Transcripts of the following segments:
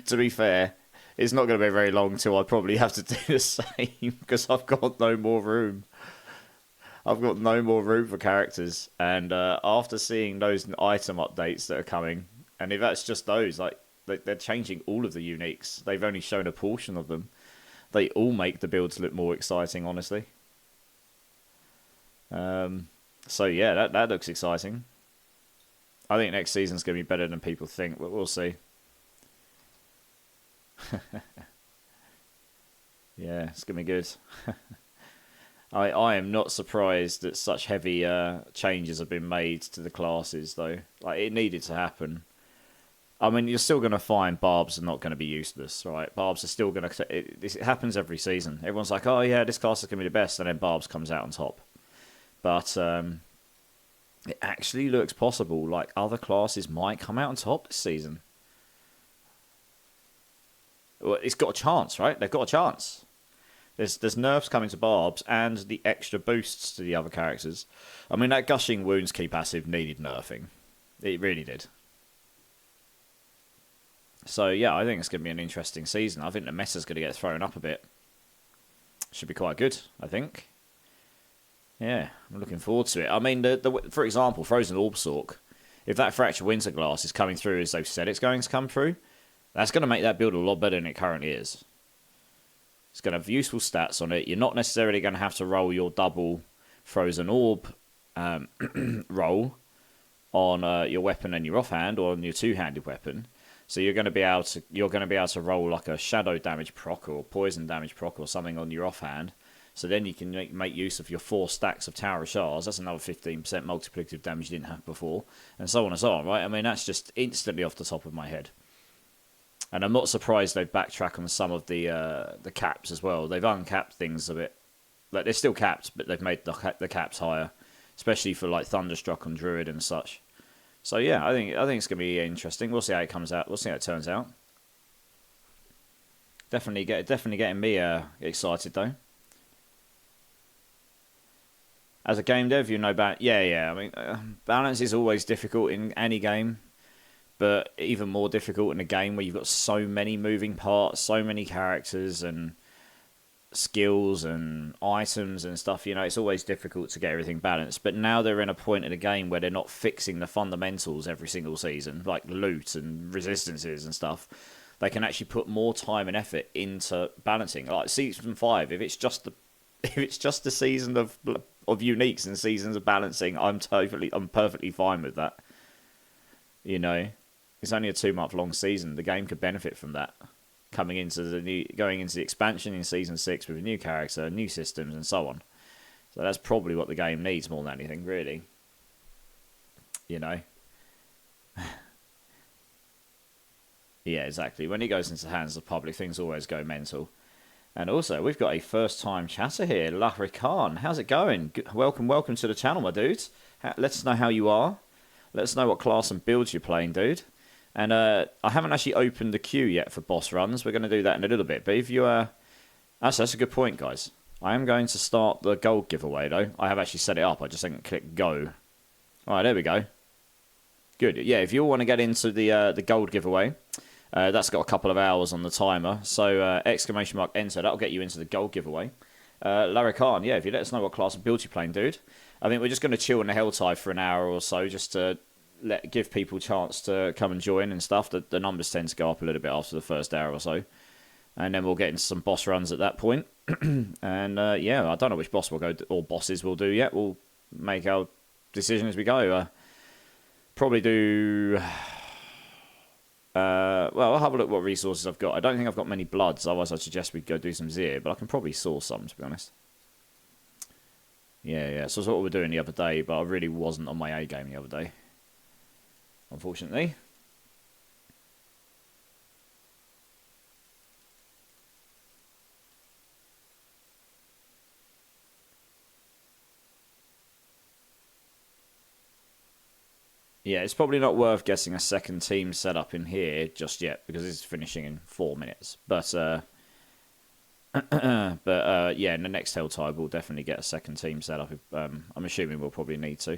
To be fair, it's not going to be very long till I probably have to do the same because I've got no more room. I've got no more room for characters, and after seeing those item updates that are coming, and if that's just those, like they're changing all of the uniques. They've only shown a portion of them. They all make the builds look more exciting, honestly. So yeah, that looks exciting. I think next season's going to be better than people think, but we'll see. Yeah, it's going to be good. I am not surprised that such heavy changes have been made to the classes, though. Like, it needed to happen. I mean, you're still going to find Barbs are not going to be useless, right? Barbs are still going to... It happens every season. Everyone's like, oh, yeah, this class is going to be the best, and then Barbs comes out on top. But it actually looks possible. Like, other classes might come out on top this season. Well, it's got a chance, right? They've got a chance. There's nerfs coming to Barbs and the extra boosts to the other characters. I mean, that Gushing Wounds key passive needed nerfing. It really did. So, yeah, I think it's going to be an interesting season. I think the meta's going to get thrown up a bit. Should be quite good, I think. Yeah, I'm looking forward to it. I mean, for example, Frozen Orbsork, if that Fracture Winter Glass is coming through as they've said it's going to come through, that's going to make that build a lot better than it currently is. It's going to have useful stats on it. You're not necessarily going to have to roll your double Frozen Orb roll on your weapon and your offhand, or on your two-handed weapon. So you're going to be able to roll like a shadow damage proc or poison damage proc or something on your offhand. So then you can make use of your 4 stacks of Tower of Shards. That's another 15% multiplicative damage you didn't have before, and so on and so on. Right? I mean, that's just instantly off the top of my head. And I'm not surprised they've backtracked on some of the caps as well. They've uncapped things a bit. Like, they're still capped, but they've made the caps higher, especially for like Thunderstruck and Druid and such. So yeah, I think it's gonna be interesting. We'll see how it comes out. We'll see how it turns out. Definitely getting me excited though. As a game dev, you know about yeah. I mean, balance is always difficult in any game, but even more difficult in a game where you've got so many moving parts, so many characters and skills and items and stuff. You know, it's always difficult to get everything balanced. But now they're in a point in the game where they're not fixing the fundamentals every single season, like loot and resistances and stuff. They can actually put more time and effort into balancing. Like season 5, if it's just the season of uniques and seasons of balancing, I'm perfectly fine with that. You know, it's only a 2-month long season. The game could benefit from that. Going into the expansion in season 6 with a new character, new systems, and so on. So that's probably what the game needs more than anything, really. You know. Yeah, exactly. When it goes into the hands of the public, things always go mental. And also, we've got a first-time chatter here, Lahri Khan. How's it going? Welcome to the channel, my dudes. Let us know how you are. Let us know what class and builds you're playing, dude. And I haven't actually opened the queue yet for boss runs. We're going to do that in a little bit. But if you... that's a good point, guys. I am going to start the gold giveaway, though. I have actually set it up. I just didn't click go. All right, there we go. Good. Yeah, if you all want to get into the gold giveaway, that's got a couple of hours on the timer. So exclamation mark enter. That'll get you into the gold giveaway. Lahri Khan, yeah, if you let us know what class of build you're playing, dude. I think we're just going to chill in the Helltide for an hour or so just to... give people a chance to come and join and stuff. The numbers tend to go up a little bit after the first hour or so. And then we'll get into some boss runs at that point. And yeah, I don't know which boss we'll go or bosses we'll do yet. We'll make our decision as we go. Probably do... well, I'll have a look what resources I've got. I don't think I've got many bloods, otherwise I'd suggest we go do some Zir, but I can probably source some, to be honest. Yeah, so that's what we were doing the other day, but I really wasn't on my A game the other day. Unfortunately. Yeah, it's probably not worth getting a second team set up in here just yet because it's finishing in 4 minutes. But yeah, in the next Helltide we'll definitely get a second team set up. I'm assuming we'll probably need to.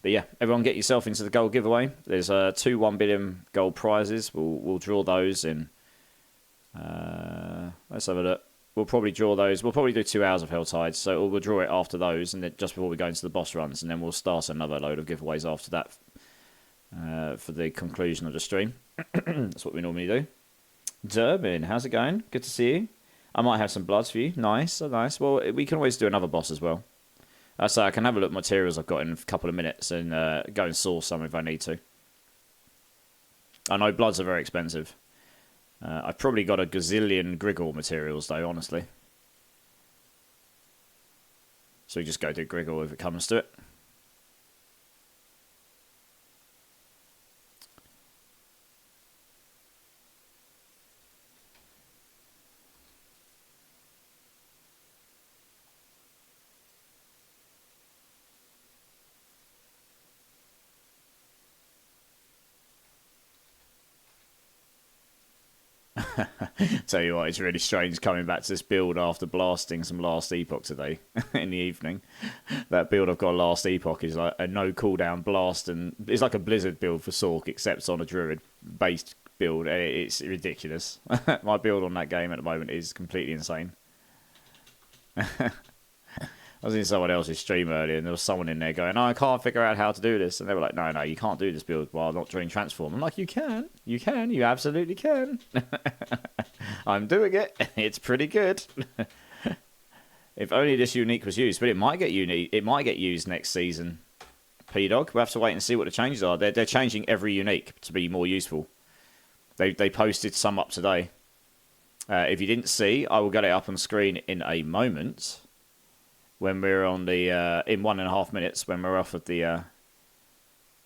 But yeah, everyone get yourself into the gold giveaway. There's two 1 billion gold prizes. We'll draw those in. Let's have a look. We'll probably draw those. We'll probably do 2 hours of Helltide, so we'll draw it after those, and then just before we go into the boss runs, and then we'll start another load of giveaways after that for the conclusion of the stream. That's what we normally do. Durbin, how's it going? Good to see you. I might have some bloods for you. Nice, nice. Well, we can always do another boss as well. So I can have a look at materials I've got in a couple of minutes and go and source some if I need to. I know bloods are very expensive. I've probably got a gazillion Grigor materials though, honestly. So we just go do Grigor if it comes to it. Tell you what, it's really strange coming back to this build after blasting some Last Epoch today in the evening. That build I've got Last Epoch is like a no cooldown blast, and it's like a Blizzard build for Sork, except on a Druid based build. It's ridiculous. My build on that game at the moment is completely insane. I was in someone else's stream earlier, and there was someone in there going, "Oh, I can't figure out how to do this." And they were like, "No, you can't do this build while not doing transform." I'm like, you can, you absolutely can. I'm doing it. It's pretty good. If only this unique was used, but it might get unique. It might get used next season. P-Dog, we'll have to wait and see what the changes are. They're changing every unique to be more useful. They posted some up today. If you didn't see, I will get it up on screen in a moment. When we're on the, in 1.5 minutes, when we're off of the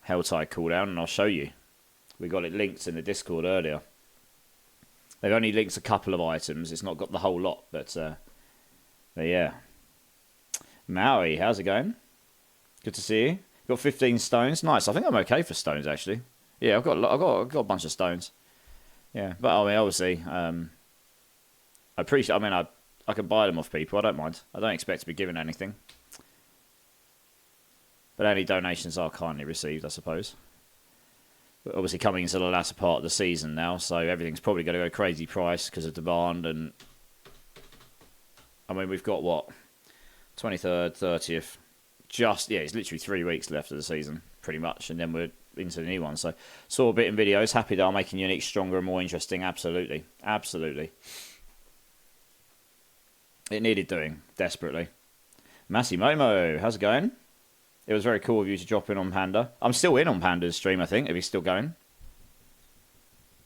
Helltide cooldown, and I'll show you. We got it linked in the Discord earlier. They've only linked a couple of items. It's not got the whole lot, but yeah. Maui, how's it going? Good to see you. Got 15 stones. Nice. I think I'm okay for stones, actually. Yeah, I've got a bunch of stones. Yeah, but I mean, obviously, I appreciate. I mean, I can buy them off people. I don't mind. I don't expect to be given anything. But any donations are kindly received, I suppose. But obviously coming into the latter part of the season now, so everything's probably going to go crazy price because of demand. And I mean, we've got what? 23rd, 30th. It's literally 3 weeks left of the season, pretty much. And then we're into the new one. So saw a bit in videos. Happy that I'm making Unique stronger and more interesting. Absolutely. Absolutely. It needed doing, desperately. Massey Momo, how's it going? It was very cool of you to drop in on Panda. I'm still in on Panda's stream, I think, if he's still going.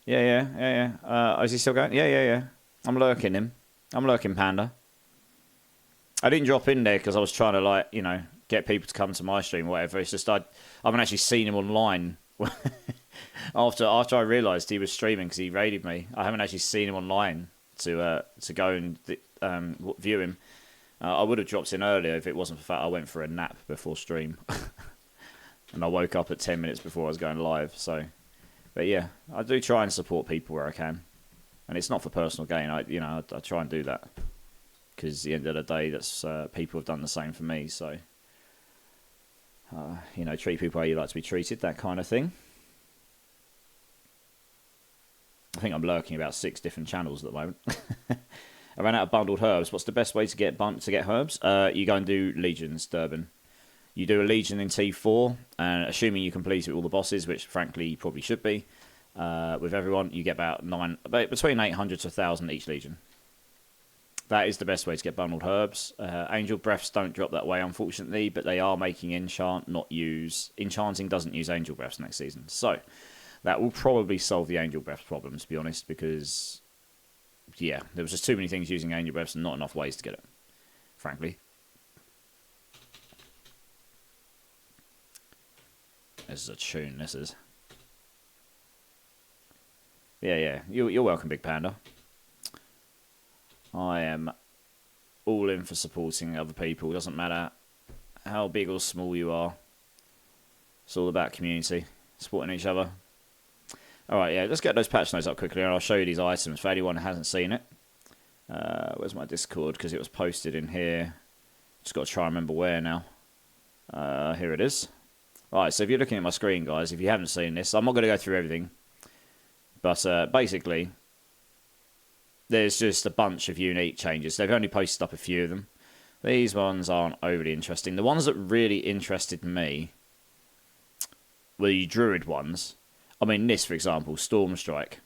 Yeah. Is he still going? Yeah. I'm lurking him. I'm lurking Panda. I didn't drop in there because I was trying to, get people to come to my stream or whatever. It's just I haven't actually seen him online. after I realised he was streaming because he raided me. I haven't actually seen him online to go and view him. I would have dropped in earlier if it wasn't for the fact I went for a nap before stream. And I woke up at 10 minutes before I was going live. So, but yeah, I do try and support people where I can. And it's not for personal gain. I try and do that. Because at the end of the day, that's people have done the same for me. So, treat people how you like to be treated, that kind of thing. I think I'm lurking about 6 different channels at the moment. I ran out of bundled herbs. What's the best way to get herbs? You go and do legions, Durbin. You do a legion in T4, and assuming you complete it with all the bosses, which frankly you probably should be, with everyone, you get about between 800 to 1,000 each legion. That is the best way to get bundled herbs. Angel breaths don't drop that way, unfortunately, but they are making enchanting doesn't use angel breaths next season. So that will probably solve the angel breath problem, to be honest, because yeah, there was just too many things using angel breaths and not enough ways to get it, frankly. This is a tune, this is. Yeah. You're welcome, Big Panda. I am all in for supporting other people. Doesn't matter how big or small you are. It's all about community, supporting each other. Alright, yeah, let's get those patch notes up quickly and I'll show you these items for anyone who hasn't seen it. Where's my Discord? Because it was posted in here. Just got to try and remember where now. Here it is. Alright, so if you're looking at my screen, guys, if you haven't seen this, I'm not going to go through everything. But basically, there's just a bunch of unique changes. They've only posted up a few of them. These ones aren't overly interesting. The ones that really interested me were the Druid ones. I mean, this, for example, Storm Strike.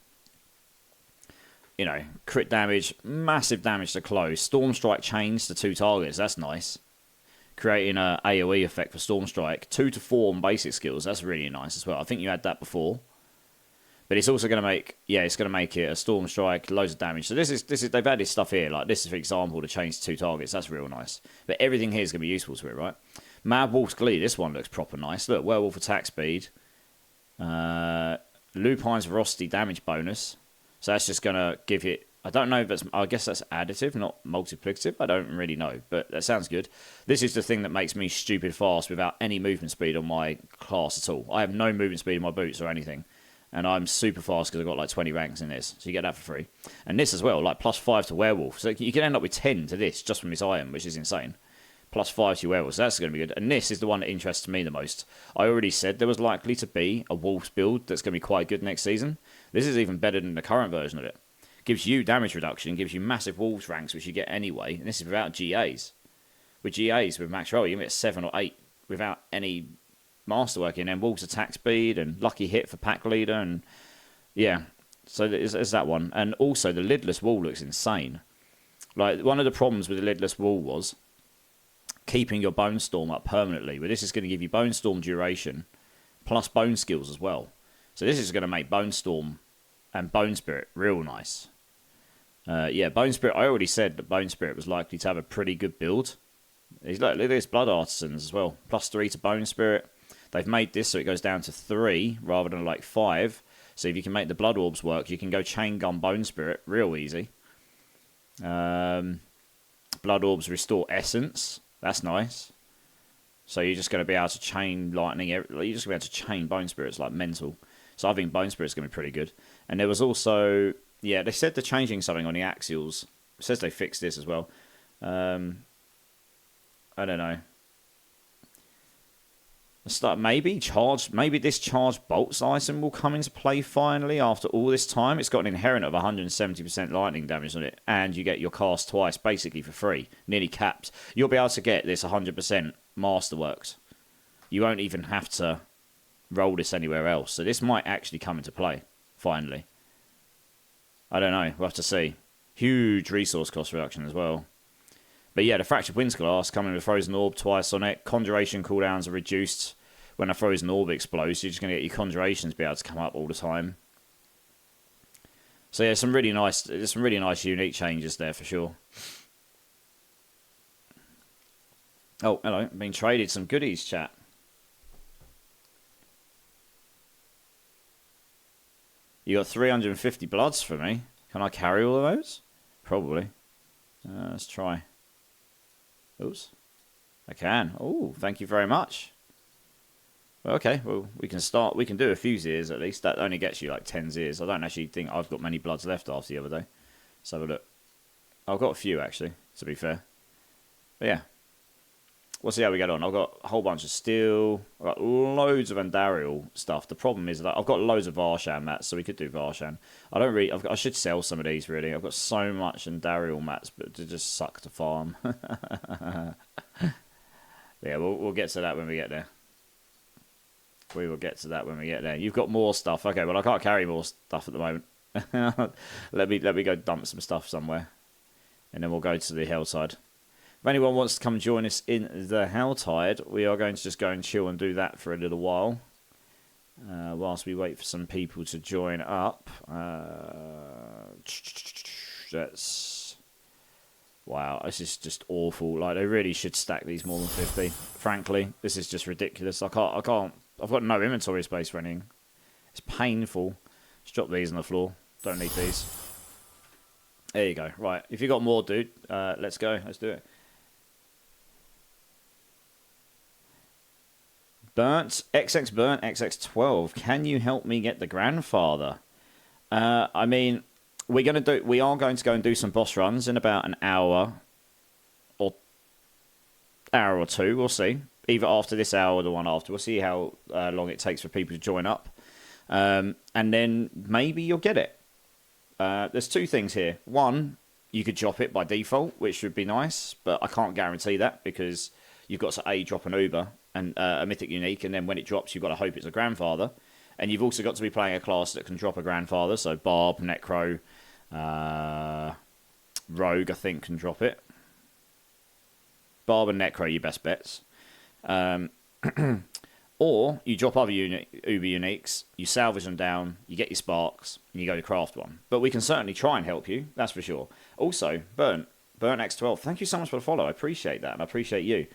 You know, crit damage, massive damage to close. Storm Strike chains to 2 targets. That's nice. Creating a AoE effect for Storm Strike. 2 to 4 on basic skills. That's really nice as well. I think you had that before. But it's also going to make, it's going to make it a Storm Strike, loads of damage. So this is they've added stuff here. Like this is, for example, to change to 2 targets. That's real nice. But everything here is going to be useful to it, right? Mad Wolf's Glee. This one looks proper nice. Look, Werewolf attack speed. Lupine's Ferocity damage bonus. So that's just going to give it... I don't know if that's... I guess that's additive, not multiplicative. I don't really know, but that sounds good. This is the thing that makes me stupid fast without any movement speed on my class at all. I have no movement speed in my boots or anything. And I'm super fast because I've got like 20 ranks in this. So you get that for free. And this as well, like +5 to Werewolf. So you can end up with 10 to this just from this item, which is insane. +5 to Werewolf. So that's going to be good. And this is the one that interests me the most. I already said there was likely to be a Wolves build that's going to be quite good next season. This is even better than the current version of it. Gives you damage reduction, gives you massive Wolves ranks, which you get anyway. And this is without GAs. With GAs, with max roll, you can get 7 or 8 without any masterwork in, and Wolves attack speed and lucky hit for pack leader, and yeah, so there's that one. And also the lidless wall looks insane. Like one of the problems with the lidless wall was keeping your bone storm up permanently, but this is going to give you bone storm duration plus bone skills as well. So this is going to make bone storm and bone spirit real nice. Bone spirit, I already said that bone spirit was likely to have a pretty good build. Look at this blood artisans as well, +3 to bone spirit. They've made this so it goes down to 3 rather than like 5. So if you can make the blood orbs work, you can go chain gun bone spirit real easy. Blood orbs restore essence. That's nice. So you're just going to be able to chain lightning. You're just going to be able to chain bone spirits like mental. So I think bone spirit's going to be pretty good. And there was also, they said they're changing something on the axials. It says they fixed this as well. I don't know. Maybe this charged bolts item will come into play finally after all this time. It's got an inherent of 170% lightning damage on it, and you get your cast twice basically for free, nearly capped. You'll be able to get this 100% masterworks. You won't even have to roll this anywhere else. So this might actually come into play finally. I don't know. We'll have to see. Huge resource cost reduction as well. But yeah, the Fractured Winds class coming with Frozen Orb twice on it. Conjuration cooldowns are reduced when a Frozen Orb explodes. You're just going to get your Conjurations be able to come up all the time. So yeah, there's some really nice unique changes there for sure. Oh, hello. Been traded some goodies, chat. You got 350 bloods for me. Can I carry all of those? Probably. Let's try. Oops. I can. Oh, thank you very much. Well, okay, well, we can start. We can do a few Zeers at least. That only gets you like 10 Zeers. I don't actually think I've got many bloods left after the other day. Let's have a look. I've got a few, actually, to be fair. But yeah. We'll see how we get on. I've got a whole bunch of steel. I've got loads of Andariel stuff. The problem is that I've got loads of Varshan mats, so we could do Varshan. I should sell some of these, really. I've got so much Andariel mats, but they just suck to farm. Yeah, we'll get to that when we get there. We will get to that when we get there. You've got more stuff. Okay, well, I can't carry more stuff at the moment. Let me go dump some stuff somewhere. And then we'll go to the hillside. If anyone wants to come join us in the Helltide, we are going to just go and chill and do that for a little while. Whilst we wait for some people to join up. Wow, this is just awful. Like, they really should stack these more than 50. Frankly, this is just ridiculous. I can't. I've got no inventory space for anything. It's painful. Just drop these on the floor. Don't need these. There you go. Right, if you got more, dude, let's go. Let's do it. XX Burnt XX12. Can you help me get the grandfather? I mean, we are going to go and do some boss runs in about an hour or two. We'll see. either after this hour or the one after. We'll see how long it takes for people to join up. And then maybe you'll get it. There's two things here. One, you could drop it by default, which would be nice, but I can't guarantee that because you've got to A, drop an Uber and a Mythic Unique, and then when it drops, you've got to hope it's a Grandfather. And you've also got to be playing a class that can drop a Grandfather, so Barb, Necro, Rogue, I think, can drop it. Barb and Necro, your best bets. Or you drop other Uber Uniques, you salvage them down, you get your sparks, and you go to craft one. But we can certainly try and help you, that's for sure. Also, Burnt X12, thank you so much for the follow. I appreciate that, and I appreciate you.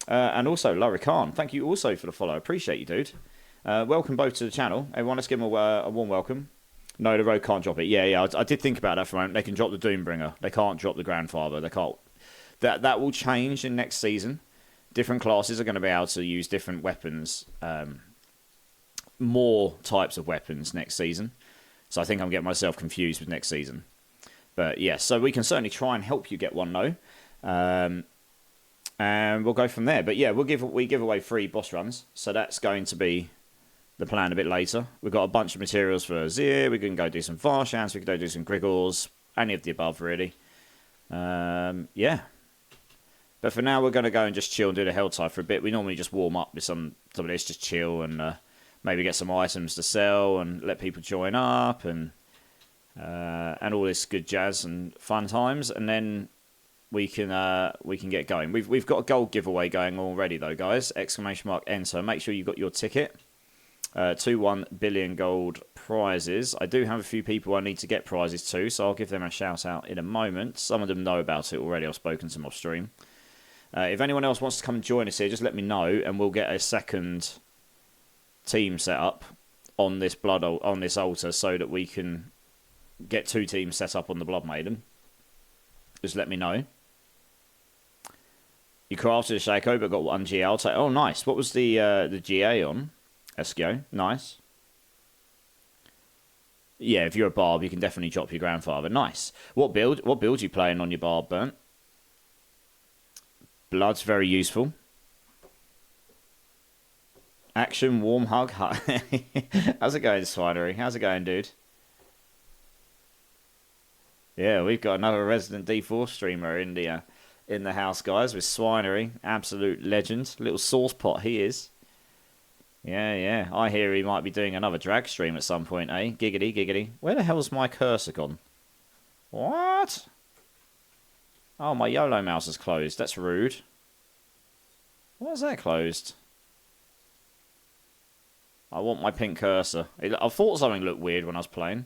And also, Larry Khan, thank you also for the follow. I appreciate you, dude. Welcome both to the channel. Everyone, let's give them a warm welcome. No, the Rogue can't drop it. Yeah, I did think about that for a moment. They can drop the Doombringer. They can't drop the Grandfather. They can't. That will change in next season. Different classes are going to be able to use different weapons, more types of weapons next season. So I think I'm getting myself confused with next season. But yeah, so we can certainly try and help you get one though. And we'll go from there. But yeah, we give away free boss runs. So that's going to be the plan a bit later. We've got a bunch of materials for Azir. We can go do some Varshans. We can go do some Grigors. Any of the above, really. Yeah. But for now, we're going to go and just chill and do the Helltide for a bit. We normally just warm up with some of this, just chill and maybe get some items to sell and let people join up and all this good jazz and fun times. And then we can get going. We've got a gold giveaway going already though, guys! ! Enter. Make sure you've got your ticket. 1 billion gold prizes. I do have a few people I need to get prizes to, so I'll give them a shout out in a moment. Some of them know about it already. I've spoken to them off stream. If anyone else wants to come and join us here, just let me know, and we'll get a second team set up on this altar, so that we can get 2 teams set up on the Blood Maiden. Just let me know. You crafted a Shaco, but got 1 GA. I'll take. Oh, nice. What was the GA on? Eskio. Nice. Yeah, if you're a Barb, you can definitely drop your Grandfather. Nice. What build are you playing on your Barb, Burnt? Blood's very useful. Action, warm hug. How's it going, Swinery? How's it going, dude? Yeah, we've got another resident D4 streamer in the house, guys, with Swinery. Absolute legend. Little sauce pot he is. Yeah. I hear he might be doing another drag stream at some point, eh? Giggity, giggity. Where the hell's my cursor gone? What? Oh, my YOLO mouse is closed. That's rude. Why is that closed? I want my pink cursor. I thought something looked weird when I was playing.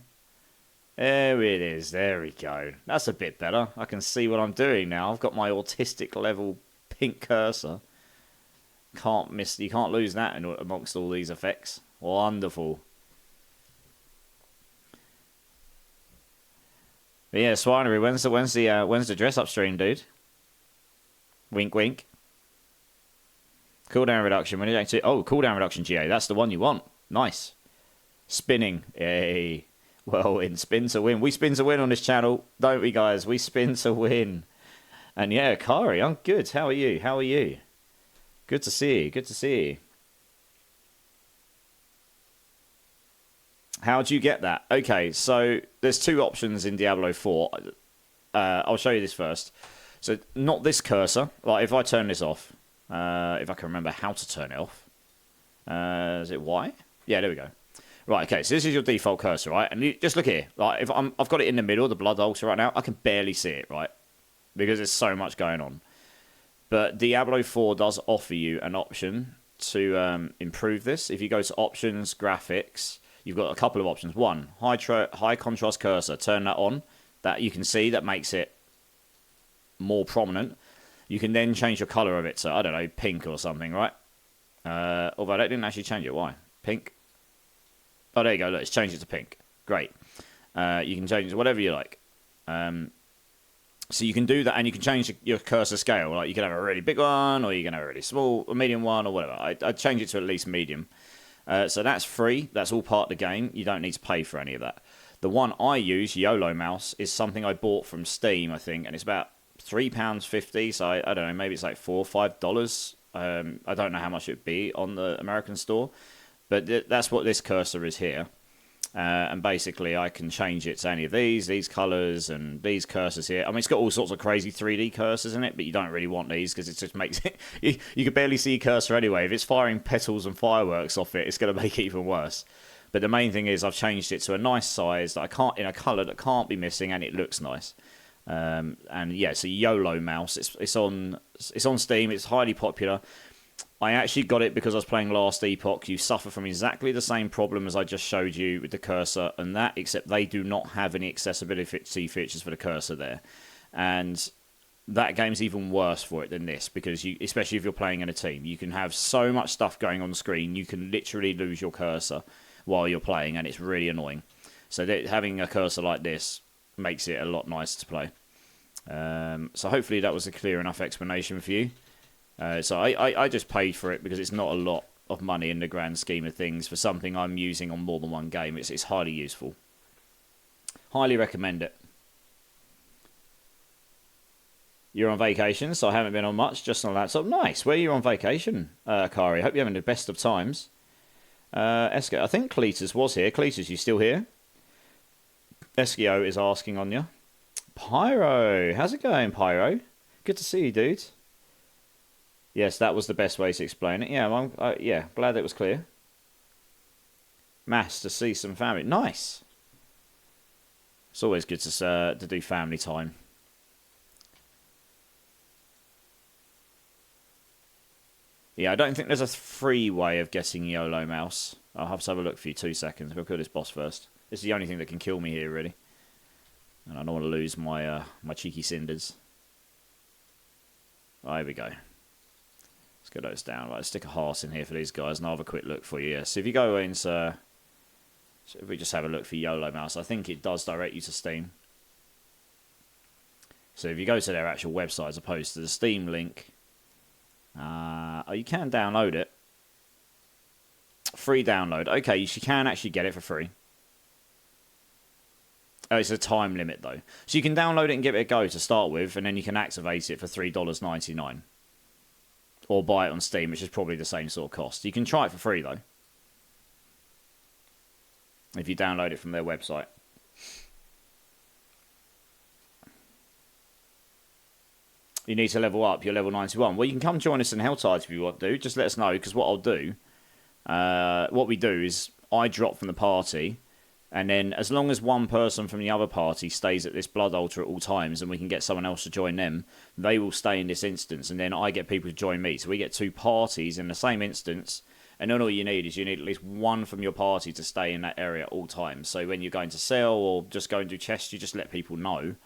There it is. There we go. That's a bit better. I can see what I'm doing now. I've got my autistic level pink cursor. You can't lose that amongst all these effects. Wonderful. But yeah, Swinery, when's the dress up stream, dude? Wink, wink. Cooldown reduction. When you cooldown reduction GA. That's the one you want. Nice. Spinning. Yay. Well, in spin to win. We spin to win on this channel, don't we, guys? We spin to win. And yeah, Kari, I'm good. How are you? Good to see you. How'd you get that? Okay, so there's 2 options in Diablo 4. I'll show you this first. So not this cursor. Like if I turn this off, if I can remember how to turn it off. Is it Y? Yeah, there we go. Right, okay, so this is your default cursor, right? And you, just look here. Like if I've got it in the middle, the blood altar right now, I can barely see it, right? Because there's so much going on. But Diablo 4 does offer you an option to improve this. If you go to options, graphics, you've got a couple of options. One, high contrast cursor. Turn that on. That you can see, that makes it more prominent. You can then change your color of it to, I don't know, pink or something, right? Although that didn't actually change it. Why? Pink? Oh, there you go. Look, it's changed it to pink. Great. You can change it to whatever you like. So you can do that, and you can change your cursor scale. Like you can have a really big one, or you can have a really small, a medium one, or whatever. I'd change it to at least medium. So that's free. That's all part of the game. You don't need to pay for any of that. The one I use, YOLO Mouse, is something I bought from Steam, I think, and it's about £3.50. So I don't know, maybe it's like $4 or $5 I don't know how much it would be on the American store, but that's what this cursor is here. And basically, I can change it to any of these colours, and these cursors here. I mean, it's got all sorts of crazy 3D cursors in it, but you don't really want these because it just makes it... you can barely see a cursor anyway. If it's firing petals and fireworks off it, it's going to make it even worse. But the main thing is I've changed it to a nice size that I can't, in a colour that can't be missing, and it looks nice. And yeah, it's a YOLO mouse. It's on Steam. It's highly popular. I actually got it because I was playing Last Epoch. You suffer from exactly the same problem as I just showed you with the cursor and that, except they do not have any accessibility features for the cursor there. And that game's even worse for it than this, because you, especially if you're playing in a team, you can have so much stuff going on the screen, you can literally lose your cursor while you're playing, and it's really annoying. So having a cursor like this makes it a lot nicer to play. So hopefully that was a clear enough explanation for you. So I just paid for it because it's not a lot of money in the grand scheme of things for something I'm using on more than one game. It's highly useful. Highly recommend it. You're on vacation, so I haven't been on much, just on a laptop. Nice. Where are you on vacation, Kari? Hope you're having the best of times. Esco, I think Cletus was here. Cletus, you still here? Eskio is asking on you. Pyro, how's it going, Pyro? Good to see you, dude. Yes, that was the best way to explain it. Yeah, yeah, glad it was clear. Mass to see some family. Nice. It's always good to do family time. Yeah, I don't think there's a free way of getting YOLO mouse. I'll have to have a look for you 2 seconds. We'll kill this boss first. This is the only thing that can kill me here, really. And I don't want to lose my my cheeky cinders. Oh, here we go. Let's get those down. Right, let's stick a heart in here for these guys, and I'll have a quick look for you. Yeah, so if you go into... so if we just have a look for YOLO mouse, I think it does direct you to Steam. So if you go to their actual website as opposed to the Steam link... oh, you can download it. Free download. Okay, you can actually get it for free. Oh, it's a time limit, though. So you can download it and give it a go to start with, and then you can activate it for $3.99. Or buy it on Steam, which is probably the same sort of cost. You can try it for free, though. If you download it from their website. You need to level up. You're level 91. Well, you can come join us in Helltide if you want to. Just let us know, because what I'll do... what we do is I drop from the party... And then, as long as one person from the other party stays at this blood altar at all times, and we can get someone else to join them, they will stay in this instance, and then I get people to join me. So we get 2 parties in the same instance, and then all you need is you need at least one from your party to stay in that area at all times. So when you're going to sell or just go and do chests, you just let people know,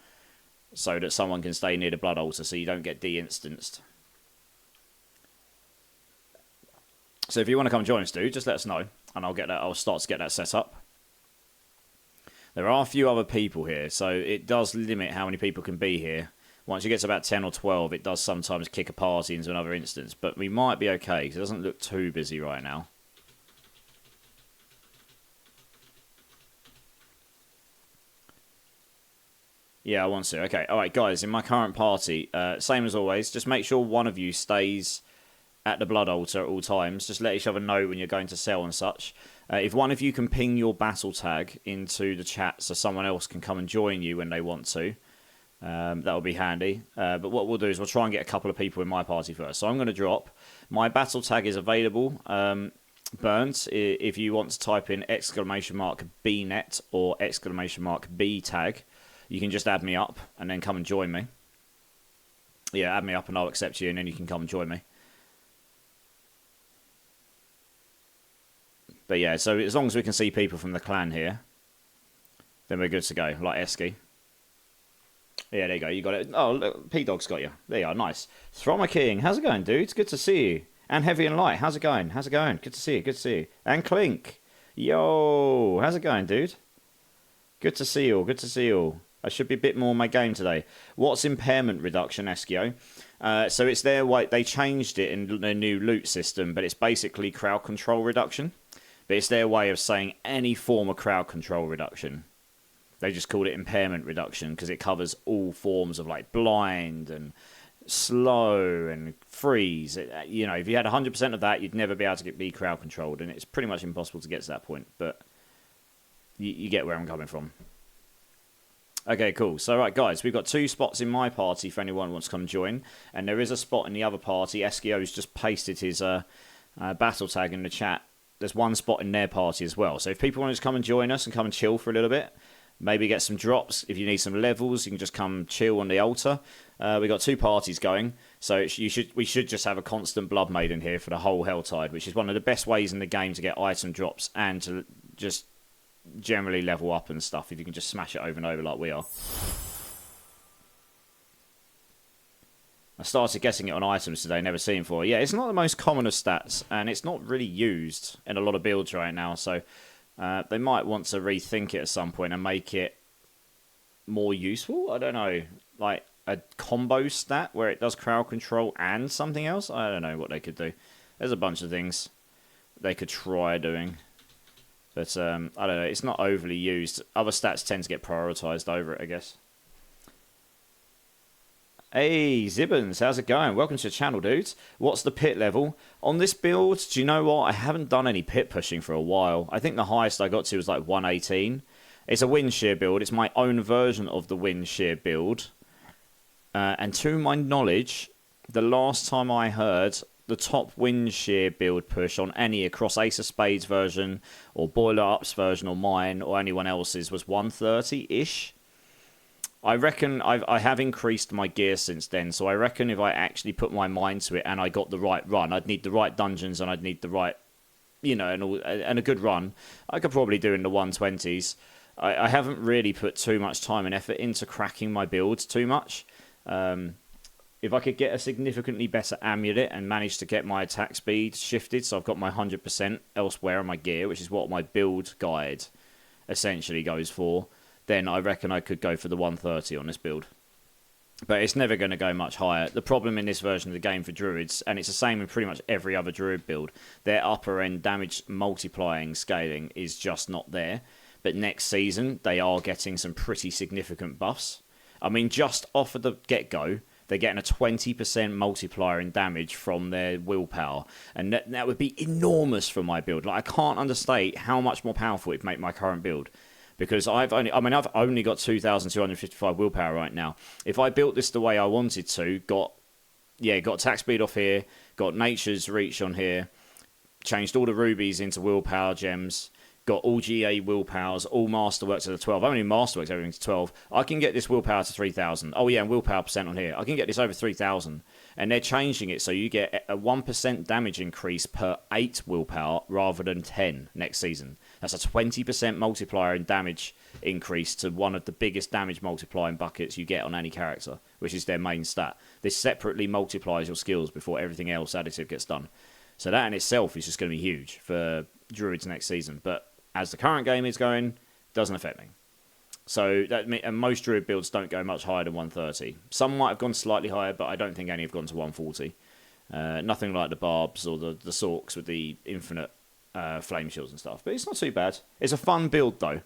so that someone can stay near the blood altar, so you don't get de-instanced. So if you want to come join us, dude, just let us know, and I'll start to get that set up. There are a few other people here, so it does limit how many people can be here. Once you get to about 10 or 12, it does sometimes kick a party into another instance, but we might be okay, because it doesn't look too busy right now. Yeah, I want to. Okay, alright guys, in my current party, same as always, just make sure one of you stays at the blood altar at all times. Just let each other know when you're going to sell and such. If one of you can ping your battle tag into the chat so someone else can come and join you when they want to, that will be handy. But what we'll do is we'll try and get a couple of people in my party first. So I'm going to drop. My battle tag is available. Burnt, if you want to type in !BNet or !B tag, you can just add me up and then come and join me. Yeah, add me up and I'll accept you, and then you can come and join me. But yeah, so as long as we can see people from the clan here, then we're good to go, like Esky. Yeah, there you go, you got it. Oh, look, P-Dog's got you. There you are, nice. Throma King, how's it going, dude? It's good to see you. And Heavy and Light, how's it going? How's it going? Good to see you, good to see you. And Clink, yo, how's it going, dude? Good to see you all, good to see you all. I should be a bit more on my game today. What's impairment reduction, Eskio? So it's their way, they changed it in their new loot system, but it's basically crowd control reduction. But it's their way of saying any form of crowd control reduction. They just called it impairment reduction because it covers all forms of like blind and slow and freeze. If you had 100% of that, you'd never be able to be crowd controlled, and it's pretty much impossible to get to that point. But you get where I'm coming from. Okay, cool. So, right, guys, we've got 2 spots in my party for anyone who wants to come join, and there is a spot in the other party. Eskio's just pasted his battle tag in the chat. There's 1 spot in their party as well. So if people want to just come and join us and come and chill for a little bit, maybe get some drops. If you need some levels, you can just come chill on the altar. We've got 2 parties going, so we should just have a constant Blood Maiden here for the whole Helltide, which is one of the best ways in the game to get item drops and to just generally level up and stuff, if you can just smash it over and over like we are. I started getting it on items today, never seen before. Yeah, it's not the most common of stats, and it's not really used in a lot of builds right now, so they might want to rethink it at some point and make it more useful. I don't know, like a combo stat where it does crowd control and something else. I don't know what they could do. There's a bunch of things they could try doing. But, I don't know, it's not overly used. Other stats tend to get prioritised over it, I guess. Hey, Zibbons, how's it going? Welcome to the channel, dudes. What's the pit level? On this build, do you know what? I haven't done any pit pushing for a while. I think the highest I got to was like 118. It's a wind shear build. It's my own version of the wind shear build. And to my knowledge, the last time I heard, the top wind shear build push on any across Ace of Spades version or Boiler Ups version or mine or anyone else's was 130-ish. I reckon I have increased my gear since then, so I reckon if I actually put my mind to it and I got the right run, I'd need the right dungeons and I'd need the right, and a good run, I could probably do in the 120s. I haven't really put too much time and effort into cracking my builds too much. If I could get a significantly better amulet and manage to get my attack speed shifted, so I've got my 100% elsewhere on my gear, which is what my build guide essentially goes for, then I reckon I could go for the 130 on this build. But it's never going to go much higher. The problem in this version of the game for Druids, and it's the same in pretty much every other Druid build, their upper end damage multiplying scaling is just not there. But next season, they are getting some pretty significant buffs. I mean, just off of the get-go, they're getting a 20% multiplier in damage from their willpower. And that would be enormous for my build. Like, I can't understate how much more powerful it would make my current build. Because I've only got 2,255 willpower right now. If I built this the way I wanted to, got attack speed off here, got nature's reach on here, changed all the rubies into willpower gems, got all GA willpowers, all masterworks to the 12. Only masterworks everything to 12. I can get this willpower to 3,000. Oh yeah, and willpower percent on here. I can get this over 3,000. And they're changing it so you get a 1% damage increase per 8 willpower rather than 10 next season. That's a 20% multiplier in damage increase to one of the biggest damage multiplying buckets you get on any character, which is their main stat. This separately multiplies your skills before everything else additive gets done. So that in itself is just going to be huge for Druids next season. But as the current game is going, doesn't affect me. So and most Druid builds don't go much higher than 130. Some might have gone slightly higher, but I don't think any have gone to 140. Nothing like the Barbs or the Sorks with the infinite flame shields and stuff. But it's not too bad. It's a fun build, though.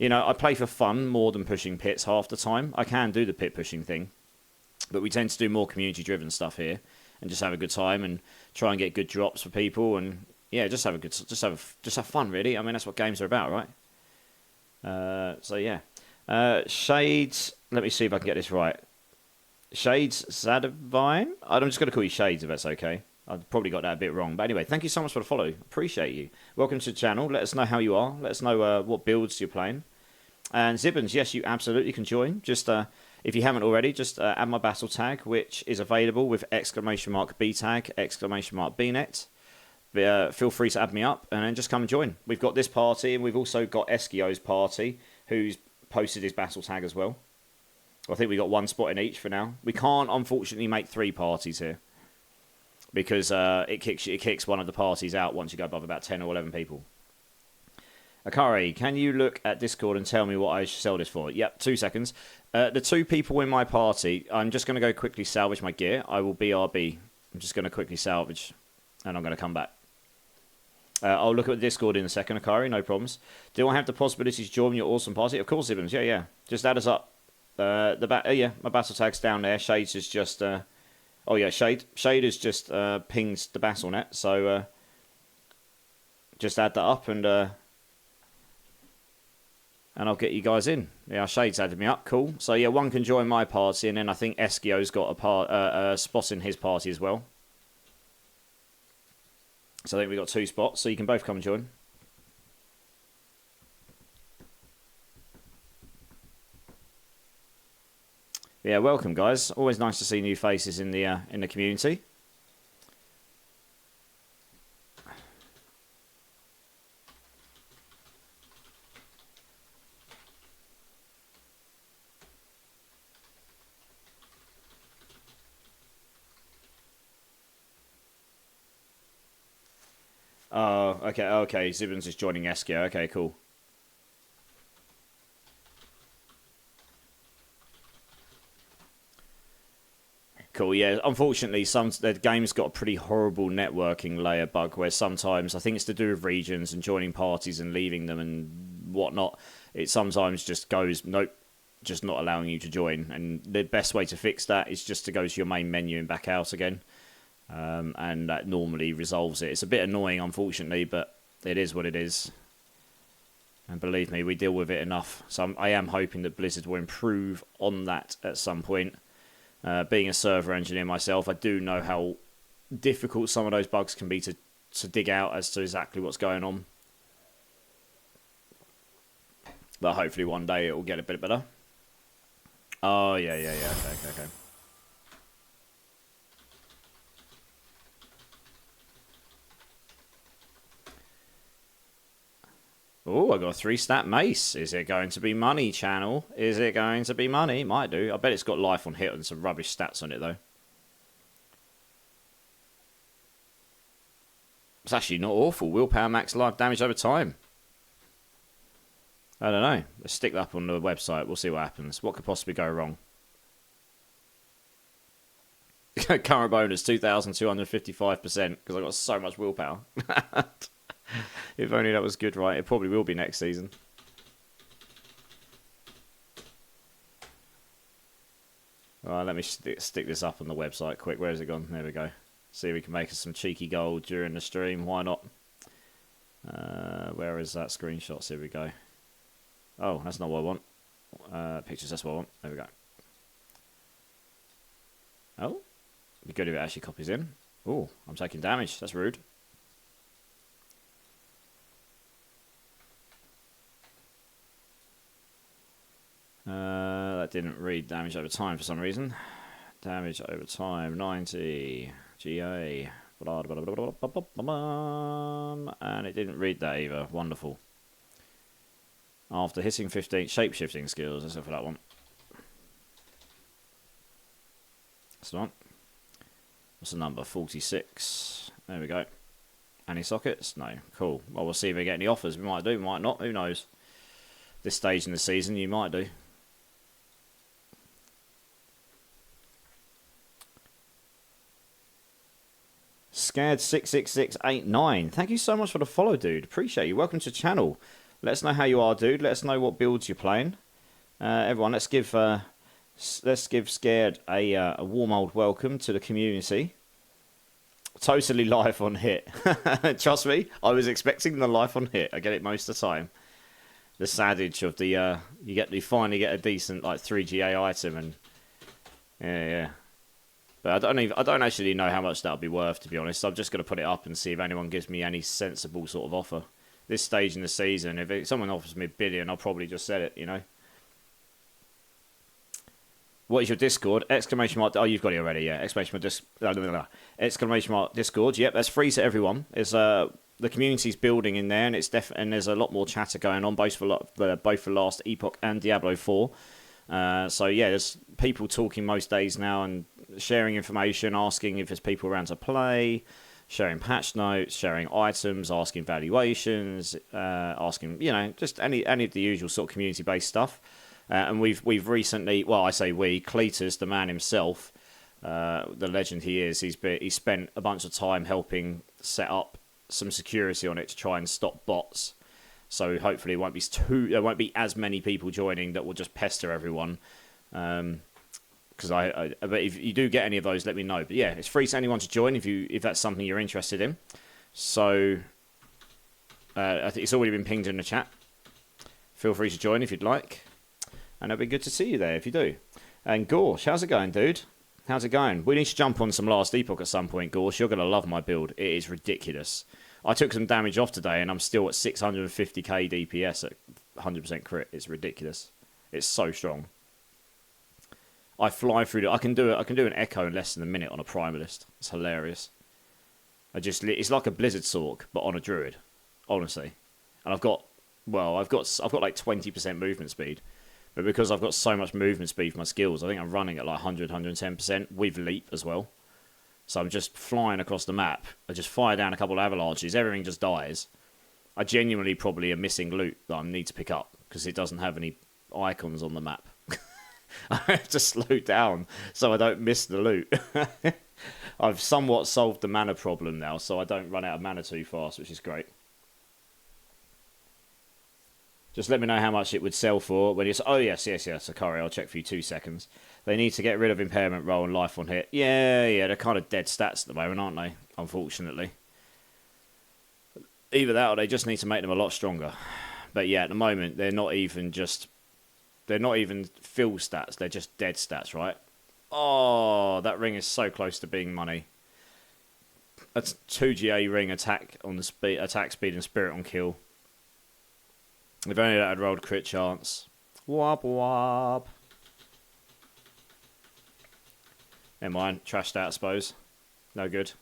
I play for fun more than pushing pits half the time. I can do the pit pushing thing, but we tend to do more community-driven stuff here and just have a good time and try and get good drops for people and just have fun, really. I mean, that's what games are about, right? So yeah, Shades. Let me see if I can get this right. Shades Zadivine. I'm just going to call you Shades if that's okay. I've probably got that a bit wrong, but anyway, thank you so much for the follow. Appreciate you. Welcome to the channel. Let us know how you are. Let us know what builds you're playing. And Zibbons, yes, you absolutely can join. Just if you haven't already, just add my battle tag, which is available with !B tag, !BNet. Feel free to add me up and then just come and join. We've got this party and we've also got Eskio's party, who's posted his battle tag as well. I think we got 1 spot in each for now. We can't, unfortunately, make 3 parties here because it kicks one of the parties out once you go above about 10 or 11 people. Akari, can you look at Discord and tell me what I should sell this for? Yep, 2 seconds. The 2 people in my party, I'm just going to go quickly salvage my gear. I will BRB. I'm just going to quickly salvage and I'm going to come back. I'll look at the Discord in a second, Akari, no problems. Do I have the possibility to join your awesome party? Of course, Ibens. Yeah. Just add us up. My battle tag's down there. Shades has just Oh yeah, Shade has just pinged the Battle.net, so just add that up and I'll get you guys in. Yeah, Shade's added me up. Cool. So yeah, one can join my party, and then I think Eskio's got a spot in his party as well. So I think we've got 2 spots, so you can both come and join. Yeah, welcome guys. Always nice to see new faces in the community. Oh, okay. Zibbons is joining Eskio. Okay, cool. Cool, yeah. Unfortunately, the game's got a pretty horrible networking layer bug where sometimes, I think it's to do with regions and joining parties and leaving them and whatnot, it sometimes just goes, nope, just not allowing you to join. And the best way to fix that is just to go to your main menu and back out again. And that normally resolves it. It's a bit annoying, unfortunately, but it is what it is. And believe me, we deal with it enough. So I am hoping that Blizzard will improve on that at some point. Being a server engineer myself, I do know how difficult some of those bugs can be to dig out as to exactly what's going on. But hopefully one day it will get a bit better. Oh, yeah. Okay. Oh, I got a 3-stat mace. Is it going to be money, channel? Is it going to be money? Might do. I bet it's got life on hit and some rubbish stats on it, though. It's actually not awful. Willpower max life damage over time. I don't know. Let's stick that up on the website. We'll see what happens. What could possibly go wrong? Current bonus, 2,255%, because I got so much willpower. If only that was good, right? It probably will be next season. Alright, let me stick this up on the website quick. Where's it gone? There we go. See if we can make us some cheeky gold during the stream. Why not? Where is that screenshot? Here we go. Oh, that's not what I want. Pictures, that's what I want. There we go. Oh, it'd be good if it actually copies in. Oh, I'm taking damage. That's rude. That didn't read damage over time for some reason. Damage over time, 90. GA. And it didn't read that either. Wonderful. After hitting 15 shape-shifting skills. Let's go for that one. That's the one. What's the number? 46. There we go. Any sockets? No. Cool. Well, we'll see if we get any offers. We might do, might not. Who knows? This stage in the season, you might do. Scared66689. Thank you so much for the follow, dude. Appreciate you. Welcome to the channel. Let us know how you are, dude. Let us know what builds you're playing. Everyone, let's give Scared a warm old welcome to the community. Totally live on hit. Trust me, I was expecting the life on hit. I get it most of the time. The sadage of the you finally get a decent like 3GA item, and yeah. But I don't actually know how much that'll be worth, to be honest. I'm just going to put it up and see if anyone gives me any sensible sort of offer. This stage in the season, if someone offers me $1 billion, I'll probably just sell it, you know. What is your Discord? Exclamation mark. Oh, you've got it already, yeah. Exclamation mark Discord. Yep, that's free to everyone. It's the community's building in there, and and there's a lot more chatter going on, both for Last Epoch and Diablo 4. So yeah, there's people talking most days now and sharing information, asking if there's people around to play, sharing patch notes, sharing items, asking valuations, asking, you know, just any of the usual sort of community-based stuff. And we've recently, well, I say we, Cletus, the man himself, the legend he is, he spent a bunch of time helping set up some security on it to try and stop bots. So hopefully there won't be as many people joining that will just pester everyone. because but if you do get any of those, let me know. But yeah, it's free to anyone to join if that's something you're interested in. So I think it's already been pinged in the chat. Feel free to join if you'd like, and it'll be good to see you there if you do. And Gorsh, how's it going, dude? How's it going? We need to jump on some Last Epoch at some point, Gorsh. You're gonna love my build. It is ridiculous. I took some damage off today, and I'm still at 650k DPS at 100% crit. It's ridiculous. It's so strong. I fly through. I can do an echo in less than a minute on a primalist. It's hilarious. It's like a blizzard sork, but on a druid, honestly. And I've got like 20% movement speed, but because I've got so much movement speed for my skills, I think I'm running at like 110% with leap as well. So I'm just flying across the map. I just fire down a couple of avalanches. Everything just dies. I genuinely probably am missing loot that I need to pick up because it doesn't have any icons on the map. I have to slow down so I don't miss the loot. I've somewhat solved the mana problem now, so I don't run out of mana too fast, which is great. Just let me know how much it would sell for when it's... Oh, yes, Akari, I'll check for you 2 seconds. They need to get rid of impairment roll and life on hit. Yeah, they're kind of dead stats at the moment, aren't they? Unfortunately. Either that or they just need to make them a lot stronger. But yeah, at the moment, they're not even fill stats. They're just dead stats, right? Oh, that ring is so close to being money. That's 2GA ring attack speed and spirit on kill. If only that had rolled crit chance. Wop wop. Never mind, trashed out, I suppose. No good.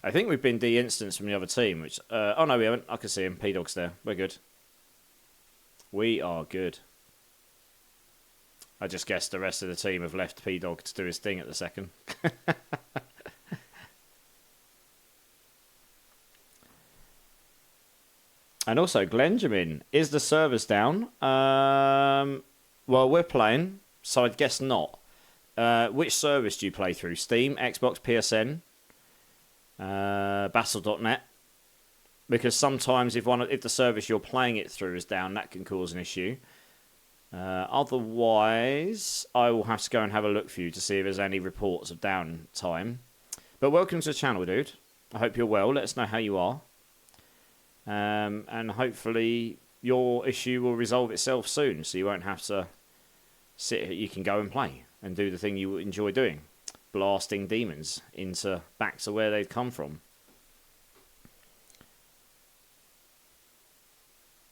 I think we've been de-instanced from the other team, which... oh, no, we haven't. I can see him. P-Dog's there. We're good. We are good. I just guessed the rest of the team have left P-Dog to do his thing at the second. And also, Glenjamin, is the servers down? Well, we're playing, so I'd guess not. Which service do you play through? Steam, Xbox, PSN, Battle.net? Because sometimes if the service you're playing it through is down, that can cause an issue. Otherwise, I will have to go and have a look for you to see if there's any reports of downtime. But welcome to the channel, dude. I hope you're well. Let us know how you are. And hopefully your issue will resolve itself soon, so you won't have to sit here. You can go and play and do the thing you enjoy doing, blasting demons back to where they've come from.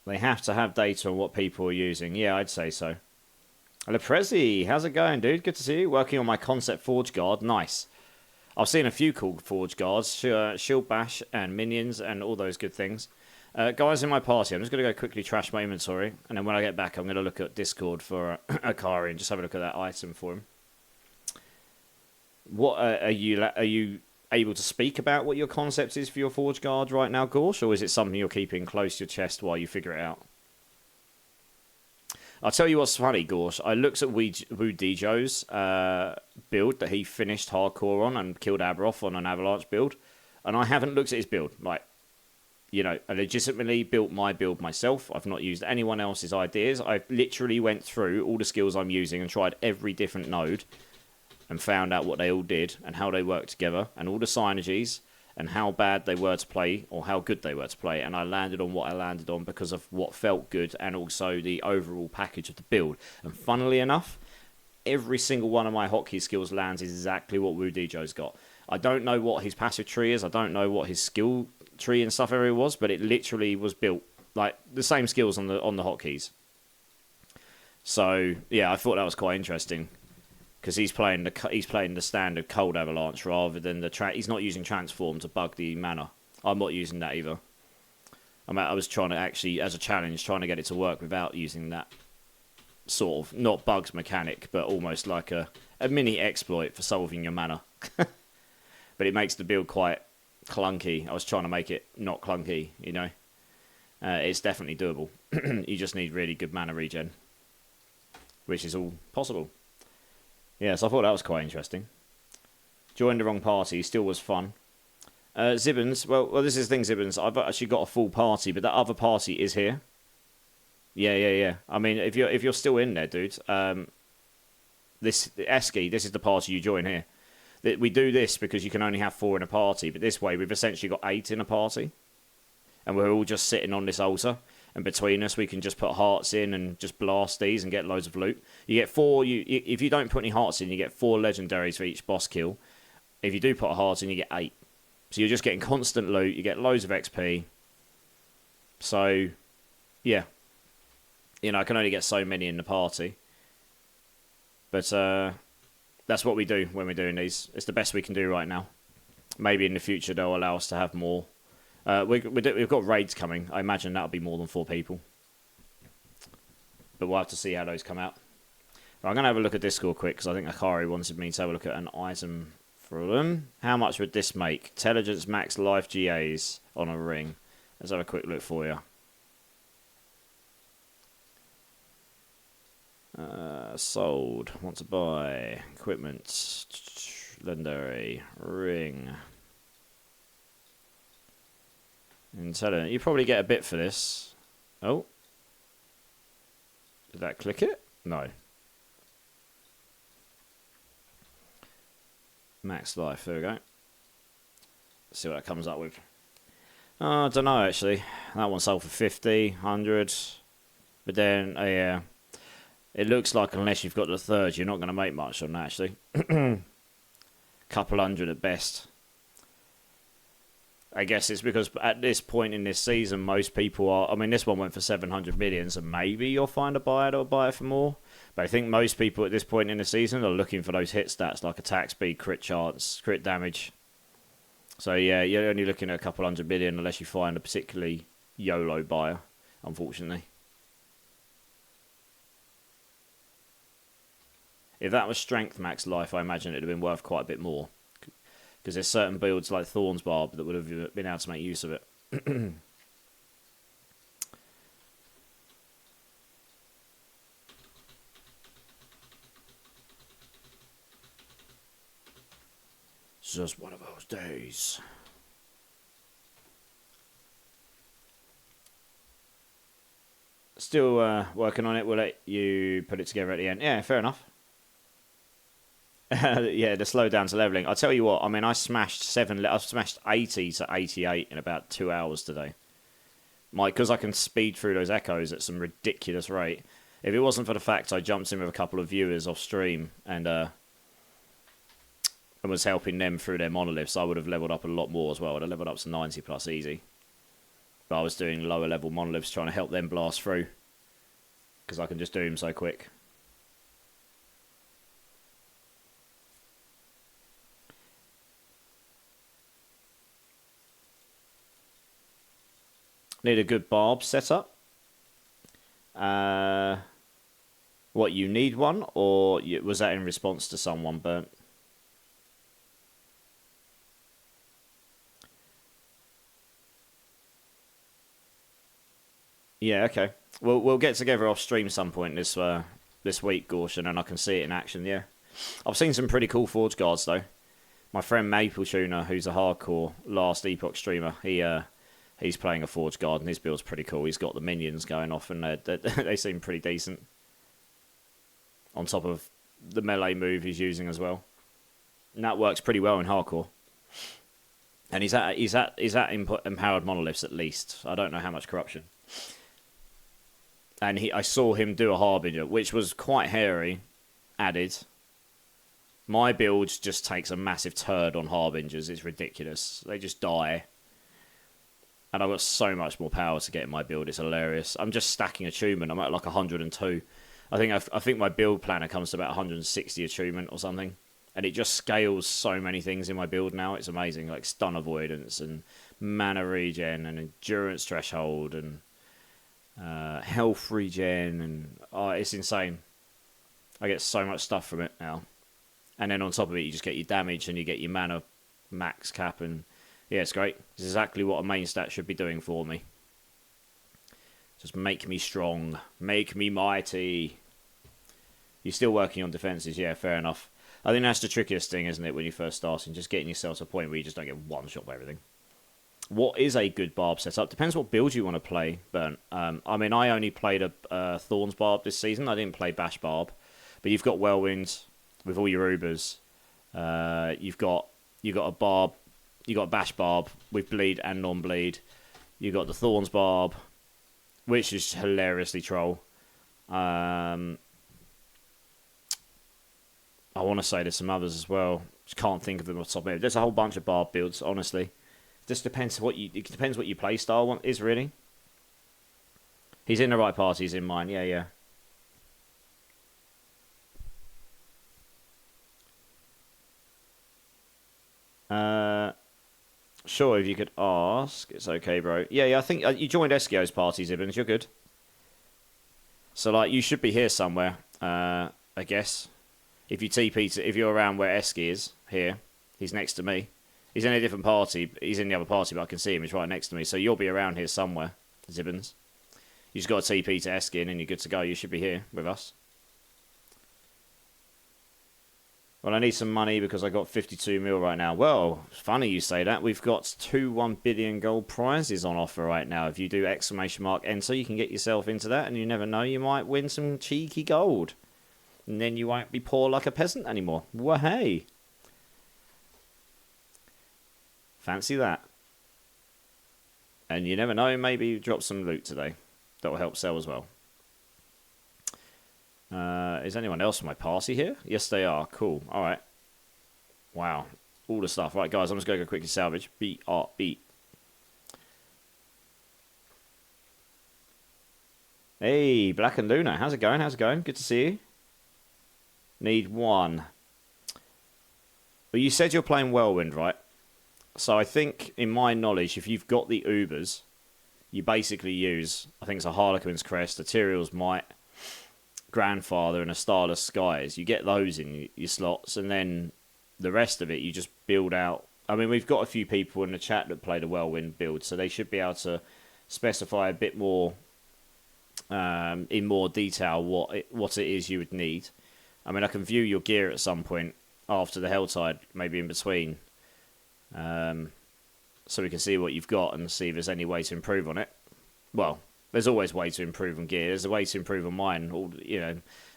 They have to have data on what people are using. Yeah, I'd say so. Leprezi, how's it going, dude? Good to see you. Working on my concept Forge Guard. Nice. I've seen a few cool Forge Guards. Shield Bash and Minions and all those good things. Guys in my party, I'm just going to go quickly trash my inventory. And then when I get back, I'm going to look at Discord for Akari and just have a look at that item for him. What are you able to speak about what your concept is for your Forge Guard right now, Gorsh? Or is it something you're keeping close to your chest while you figure it out? I'll tell you what's funny, Gorsh. I looked at Wu Dijo's build that he finished hardcore on and killed Aberoth on an Avalanche build. And I haven't looked at his build. Like, I legitimately built my build myself. I've not used anyone else's ideas. I literally went through all the skills I'm using and tried every different node and found out what they all did and how they work together and all the synergies and how bad they were to play or how good they were to play. And I landed on what I landed on because of what felt good and also the overall package of the build. And funnily enough, every single one of my hotkey skills lands exactly what Wu Dijo's got. I don't know what his passive tree is. I don't know what his skill tree and stuff area was, but it literally was built like the same skills on the hotkeys. So yeah, I thought that was quite interesting because he's playing the standard cold avalanche rather than he's not using transform to bug the mana. I'm not using that either. I was trying to actually, as a challenge, trying to get it to work without using that sort of not bugs mechanic, but almost like a mini exploit for solving your mana. But it makes the build quite clunky. I was trying to make it not clunky, It's definitely doable. You just need really good mana regen, which is all possible. Yeah, so I thought that was quite interesting. Joined the wrong party, still was fun. Zibbons, well, this is the thing, Zibbons. I've actually got a full party, but that other party is here. Yeah. I mean, if you're still in there, dude, this Esky, this is the party you join here. We do this because you can only have 4 in a party, but this way we've essentially got 8 in a party. And we're all just sitting on this altar. And between us, we can just put hearts in and just blast these and get loads of loot. You get 4, if you don't put any hearts in, you get 4 legendaries for each boss kill. If you do put a heart in, you get 8. So you're just getting constant loot, you get loads of XP. So, yeah. I can only get so many in the party. But that's what we do when we're doing these. It's the best we can do right now. Maybe in the future they'll allow us to have more. We've got raids coming. I imagine that'll be more than 4 people. But we'll have to see how those come out. Right, I'm going to have a look at Discord quick, because I think Akari wanted me to have a look at an item for them. How much would this make? Intelligence max life GAs on a ring. Let's have a quick look for you. Sold. Want to buy. Equipment. Legendary. Ring. Intelligent. You probably get a bit for this. Oh. Did that click it? No. Max life. There we go. Let's see what that comes up with. I don't know, actually. That one sold for 50, 100. But then, yeah. It looks like unless you've got the third, you're not going to make much on that, actually. Couple hundred at best. I guess it's because at this point in this season, most people are... I mean, this one went for 700 million, so maybe you'll find a buyer that'll buy it for more. But I think most people at this point in the season are looking for those hit stats, like attack speed, crit chance, crit damage. So, yeah, you're only looking at a couple 100 million unless you find a particularly YOLO buyer, unfortunately. If that was strength max life, I imagine it would have been worth quite a bit more. Because there's certain builds like Thorns Barb that would have been able to make use of it. It's just one of those days. Still working on it. We'll let you put it together at the end. Yeah, fair enough. Yeah, the slowdown to leveling. I'll tell you what, I mean, I've smashed 80 to 88 in about 2 hours today. Because I can speed through those echoes at some ridiculous rate. If it wasn't for the fact I jumped in with a couple of viewers off stream and was helping them through their monoliths, I would have leveled up a lot more as well. I'd have leveled up to 90 plus easy. But I was doing lower level monoliths trying to help them blast through. Because I can just do them so quick. Need a good barb setup. What, you need one? Or was that in response to someone, Burnt? Yeah, okay. We'll get together off stream some point this week, Gorshin, and I can see it in action, yeah. I've seen some pretty cool Forge Guards, though. My friend Maple Tuner, who's a hardcore Last Epoch streamer, he's playing a Forge Guard, and his build's pretty cool. He's got the minions going off, and they seem pretty decent. On top of the melee move he's using as well. And that works pretty well in hardcore. And he's at empowered monoliths at least. I don't know how much corruption. And I saw him do a Harbinger, which was quite hairy, added. My build just takes a massive turd on Harbingers. It's ridiculous. They just die. And I've got so much more power to get in my build. It's hilarious. I'm just stacking attunement. I'm at like 102. I think my build planner comes to about 160 attunement or something. And it just scales so many things in my build now. It's amazing. Like stun avoidance and mana regen and endurance threshold and health regen. And it's insane. I get so much stuff from it now. And then on top of it, you just get your damage and you get your mana max cap. And yeah, it's great. It's exactly what a main stat should be doing for me. Just make me strong. Make me mighty. You're still working on defences. Yeah, fair enough. I think that's the trickiest thing, isn't it, when you first start, and just getting yourself to a point where you just don't get one shot by everything. What is a good barb setup? Depends what build you want to play, Burnt. I mean, I only played a Thorns Barb this season. I didn't play Bash Barb. But you've got Whirlwind, with all your Ubers. You've got a barb, you got a bash barb with bleed and non-bleed. You got the Thorns barb, which is hilariously troll. I want to say there's some others as well. Just can't think of them off the top of my head. There's a whole bunch of barb builds, honestly. Just depends it depends what your play style is, really. He's in the right party, he's in mine. Yeah. Sure, if you could ask. It's okay, bro. Yeah, I think you joined Eskio's party, Zibbins. You're good. So, like, you should be here somewhere, I guess. If you TP if you're around where Eski is, here, he's next to me. He's in a different party. He's in the other party, but I can see him. He's right next to me. So you'll be around here somewhere, Zibbins. You just got to TP to Eski and then you're good to go. You should be here with us. Well, I need some money because I got 52 mil right now. Well, funny you say that. We've got 1 billion gold prizes on offer right now. If you do exclamation mark enter, you can get yourself into that, and you never know, you might win some cheeky gold. And then you won't be poor like a peasant anymore. Well, hey. Fancy that. And you never know, maybe drop some loot today. That will help sell as well. Is anyone else from my party here? Yes, they are. Cool. All right. Wow. All the stuff. Right, guys, I'm just going to go quickly salvage. Beat. Hey, Black and Luna. How's it going? Good to see you. Need one. Well, you said you're playing Whirlwind, right? So I think, in my knowledge, if you've got the Ubers, you basically use, I think it's a Harlequin's Crest, a Tyrael's Might, Grandfather, and a Starless Skies. You get those in your slots, and then the rest of it you just build out. I mean, we've got a few people in the chat that play the Whirlwind build, so they should be able to specify a bit more in more detail what it is you would need. I mean, I can view your gear at some point after the Helltide, maybe in between, so we can see what you've got and see if there's any way to improve on it. Well, there's always a way to improve on gear. There's a way to improve on mine.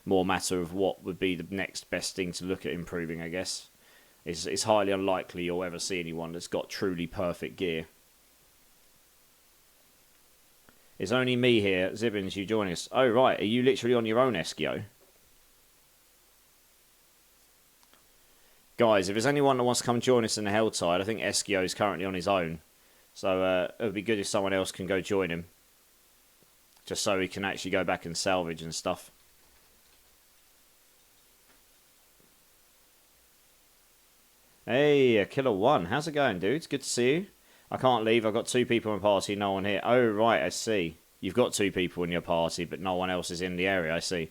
More matter of what would be the next best thing to look at improving, I guess. It's highly unlikely you'll ever see anyone that's got truly perfect gear. It's only me here. Zibbins, you joining us. Oh, right. Are you literally on your own, Eskio? Guys, if there's anyone that wants to come join us in the Helltide, I think Eskio is currently on his own. So it would be good if someone else can go join him. Just so he can actually go back and salvage and stuff. Hey, Killer One. How's it going, dudes? Good to see you. I can't leave. I've got 2 people in my party, no one here. Oh, right, I see. You've got 2 people in your party, but no one else is in the area, I see.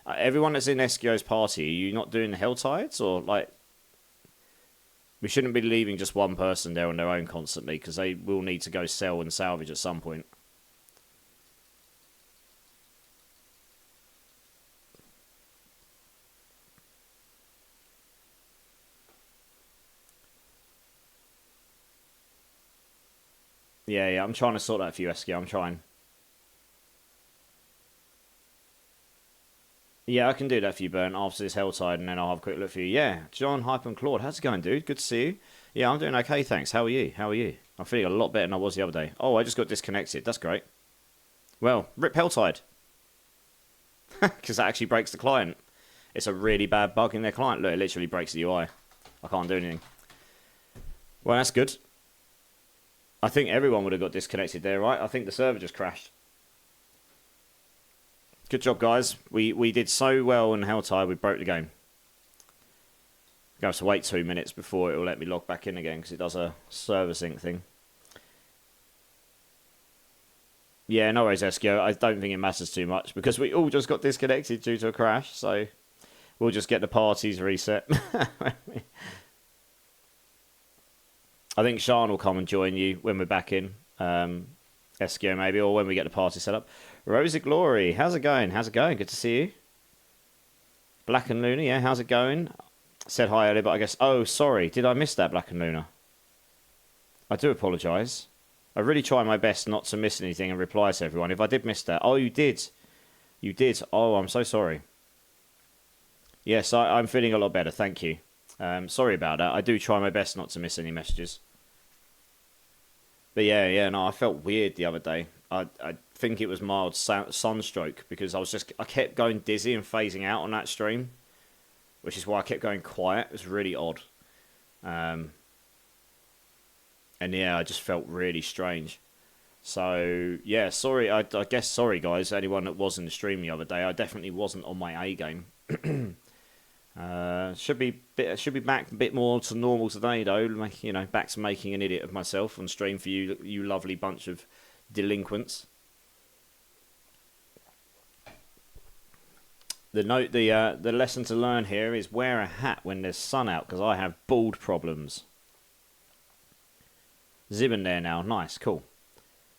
Everyone that's in Eskio's party, are you not doing the Helltides? Or, like... We shouldn't be leaving just one person there on their own constantly, because they will need to go sell and salvage at some point. Yeah, I'm trying to sort that for you, Eskio. I'm trying. Yeah, I can do that for you, Burn, after this Helltide, and then I'll have a quick look for you. Yeah, John, Hype, and Claude. How's it going, dude? Good to see you. Yeah, I'm doing okay, thanks. How are you? I'm feeling a lot better than I was the other day. Oh, I just got disconnected. That's great. Well, rip Helltide. Because that actually breaks the client. It's a really bad bug in their client. Look, it literally breaks the UI. I can't do anything. Well, that's good. I think everyone would have got disconnected there, right? I think the server just crashed. Good job, guys. We did so well in Helltide, we broke the game. I have to wait 2 minutes before it will let me log back in again, because it does a server sync thing. Yeah, no worries, Eskio. I don't think it matters too much, because we all just got disconnected due to a crash, so we'll just get the parties reset. I think Sean will come and join you when we're back in. Eskio maybe, or when we get the party set up. Rosie Glory, how's it going? Good to see you. Black and Luna, yeah, how's it going? Said hi earlier, but I guess... Oh, sorry, did I miss that, Black and Luna? I do apologise. I really try my best not to miss anything and reply to everyone. If I did miss that... Oh, you did. You did. Oh, I'm so sorry. Yes, I'm feeling a lot better. Thank you. Sorry about that. I do try my best not to miss any messages. But yeah, no, I felt weird the other day. I think it was mild sunstroke because I kept going dizzy and phasing out on that stream, which is why I kept going quiet. It was really odd. Um, and yeah, I just felt really strange. So yeah, sorry. I guess sorry guys. Anyone that was in the stream the other day, I definitely wasn't on my A game. Should be back a bit more to normal today though. Back to making an idiot of myself on stream for you lovely bunch of delinquents. The lesson to learn here is wear a hat when there's sun out because I have bald problems. Zibben there now, nice, cool,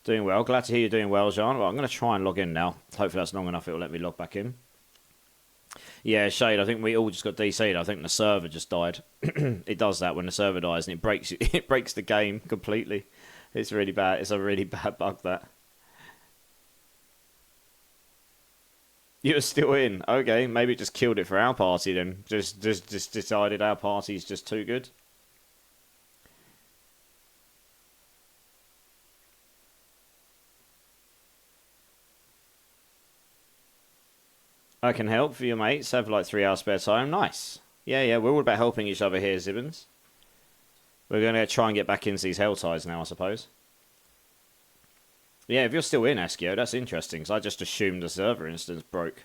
doing well. Glad to hear you're doing well, Jean. Well, I'm going to try and log in now. Hopefully that's long enough. It'll let me log back in. Yeah, Shade, I think we all just got DC'd. I think the server just died. It does that when the server dies, and it breaks it breaks the game completely. It's really bad. It's a really bad bug, that. You're still in. Okay, maybe it just killed it for our party then. Just decided our party's just too good. I can help for your mates. Have like 3 hours spare time. Nice. Yeah, we're all about helping each other here, Zibbons. We're going to try and get back into these hell ties now, I suppose. Yeah, if you're still in Eskio, that's interesting, because I just assumed the server instance broke.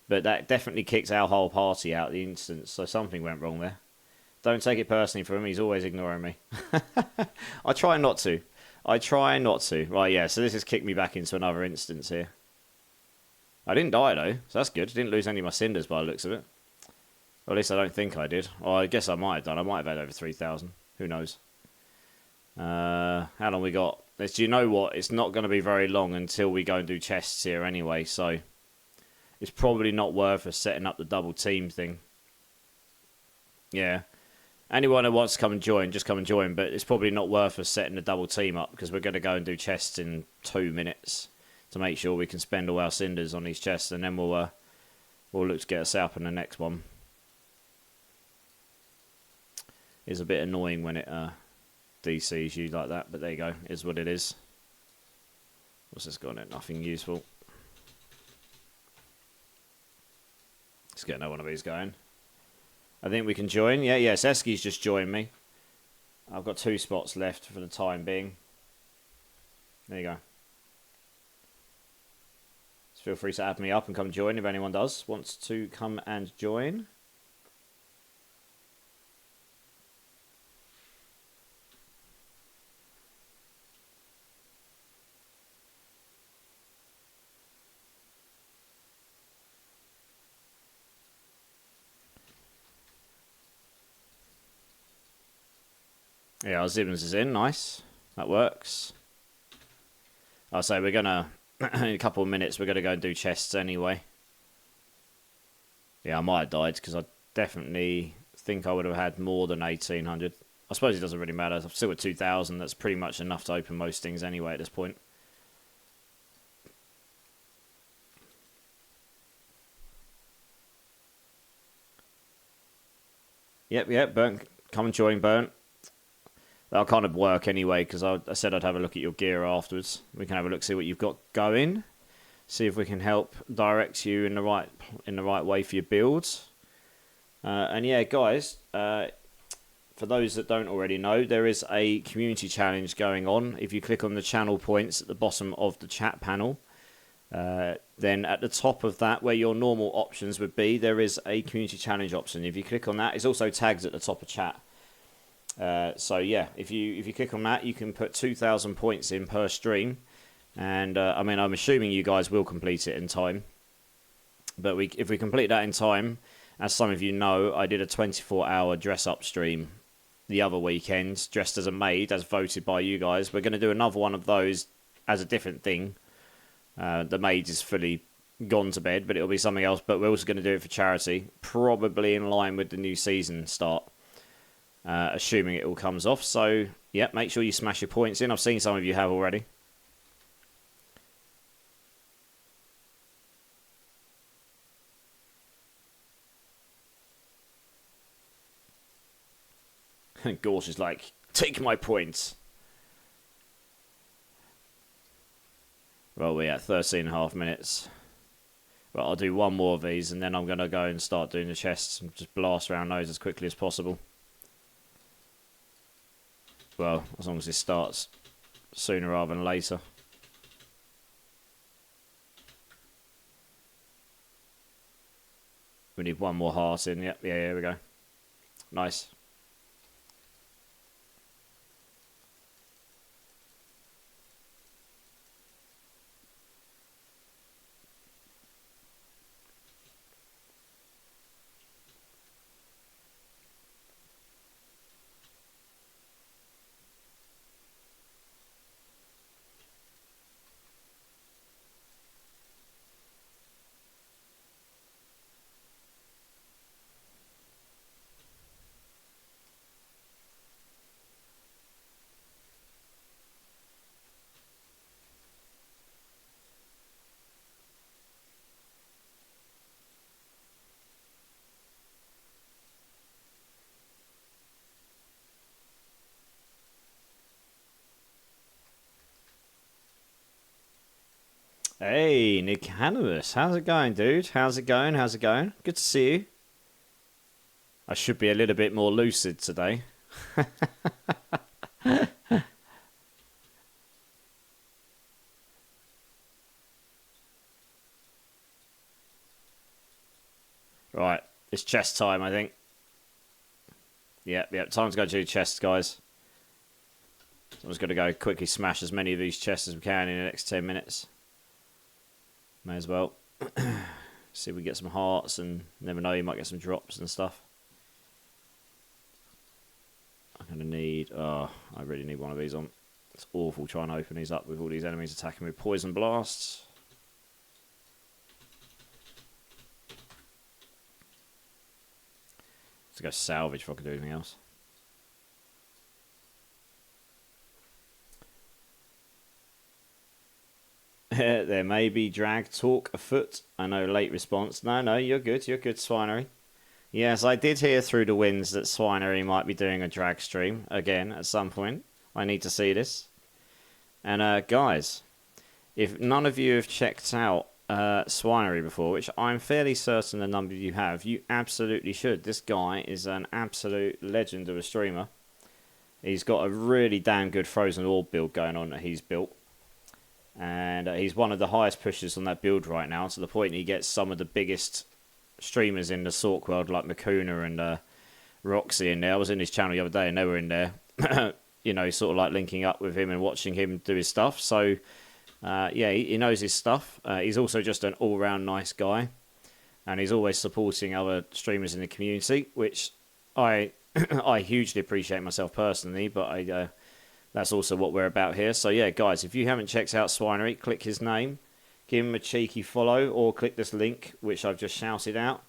But that definitely kicked our whole party out of the instance, so something went wrong there. Don't take it personally from him, he's always ignoring me. I try not to. Right, yeah, so this has kicked me back into another instance here. I didn't die, though, so that's good. I didn't lose any of my cinders by the looks of it. Or at least I don't think I did. Or I guess I might have done. I might have had over 3,000. Who knows? How long we got? Do you know what? It's not going to be very long until we go and do chests here anyway, so it's probably not worth us setting up the double team thing. Yeah. Anyone who wants to come and join, just come and join, but it's probably not worth us setting the double team up because we're going to go and do chests in 2 minutes to make sure we can spend all our cinders on these chests, and then we'll look to get us up in the next one. It's a bit annoying when it DCs you like that, but there you go. It is what it is. What's this got in it? Nothing useful. Let's get another one of these going. I think we can join. Yeah, Seski's just joined me. I've got 2 spots left for the time being. There you go. Just feel free to add me up and come join if anyone wants to come and join. Yeah, our Zibbons is in. Nice. That works. I'll say we're going to, in a couple of minutes, we're going to go and do chests anyway. Yeah, I might have died because I definitely think I would have had more than 1,800. I suppose it doesn't really matter. I'm still at 2,000. That's pretty much enough to open most things anyway at this point. Yep, Burnt. Come and join, Burnt. That'll kind of work anyway, because I said I'd have a look at your gear afterwards. We can have a look, see what you've got going. See if we can help direct you in the right way for your builds. And yeah, guys, for those that don't already know, there is a community challenge going on. If you click on the channel points at the bottom of the chat panel, then at the top of that, where your normal options would be, there is a community challenge option. If you click on that, it's also tagged at the top of chat. So yeah, if you click on that, you can put 2,000 points in per stream, and I mean, I'm assuming you guys will complete it in time. But if we complete that in time, as some of you know, I did a 24-hour dress-up stream the other weekend, dressed as a maid, as voted by you guys. We're going to do another one of those as a different thing. The maid is fully gone to bed, but it'll be something else. But we're also going to do it for charity, probably in line with the new season start. Assuming it all comes off. So, yeah, make sure you smash your points in. I've seen some of you have already. Gorsh is like, take my points. Well, we're at 13.5 minutes. But I'll do one more of these, and then I'm going to go and start doing the chests and just blast around those as quickly as possible. Well, as long as this starts sooner rather than later. We need one more heart in. Yep, yeah, here we go. Nice. Hey, Nick Hannibus. How's it going, dude? How's it going? How's it going? Good to see you. I should be a little bit more lucid today. Right, it's chest time, I think. Yep, time to go do chests, guys. So I'm just going to go quickly smash as many of these chests as we can in the next 10 minutes. May as well. See if we get some hearts, and never know, you might get some drops and stuff. I'm going to need... Oh, I really need one of these on. It's awful trying to open these up with all these enemies attacking with poison blasts. Let's go salvage if I can do anything else. There may be drag talk afoot. I know, late response. No, you're good, Swinery. Yes, I did hear through the winds that Swinery might be doing a drag stream again at some point. I need to see this. And guys, if none of you have checked out Swinery before, which I'm fairly certain a number of you have, you absolutely should. This guy is an absolute legend of a streamer. He's got a really damn good Frozen Orb build going on that he's built. And he's one of the highest pushers on that build right now, to the point he gets some of the biggest streamers in the Sork world, like Makuna and Roxy in there. I was in his channel the other day and they were in there, you know, sort of like linking up with him and watching him do his stuff. So, yeah, he knows his stuff. He's also just an all-round nice guy. And he's always supporting other streamers in the community, which I I hugely appreciate myself personally, but that's also what we're about here. So yeah, guys, if you haven't checked out Swinery, click his name, give him a cheeky follow, or click this link, which I've just shouted out.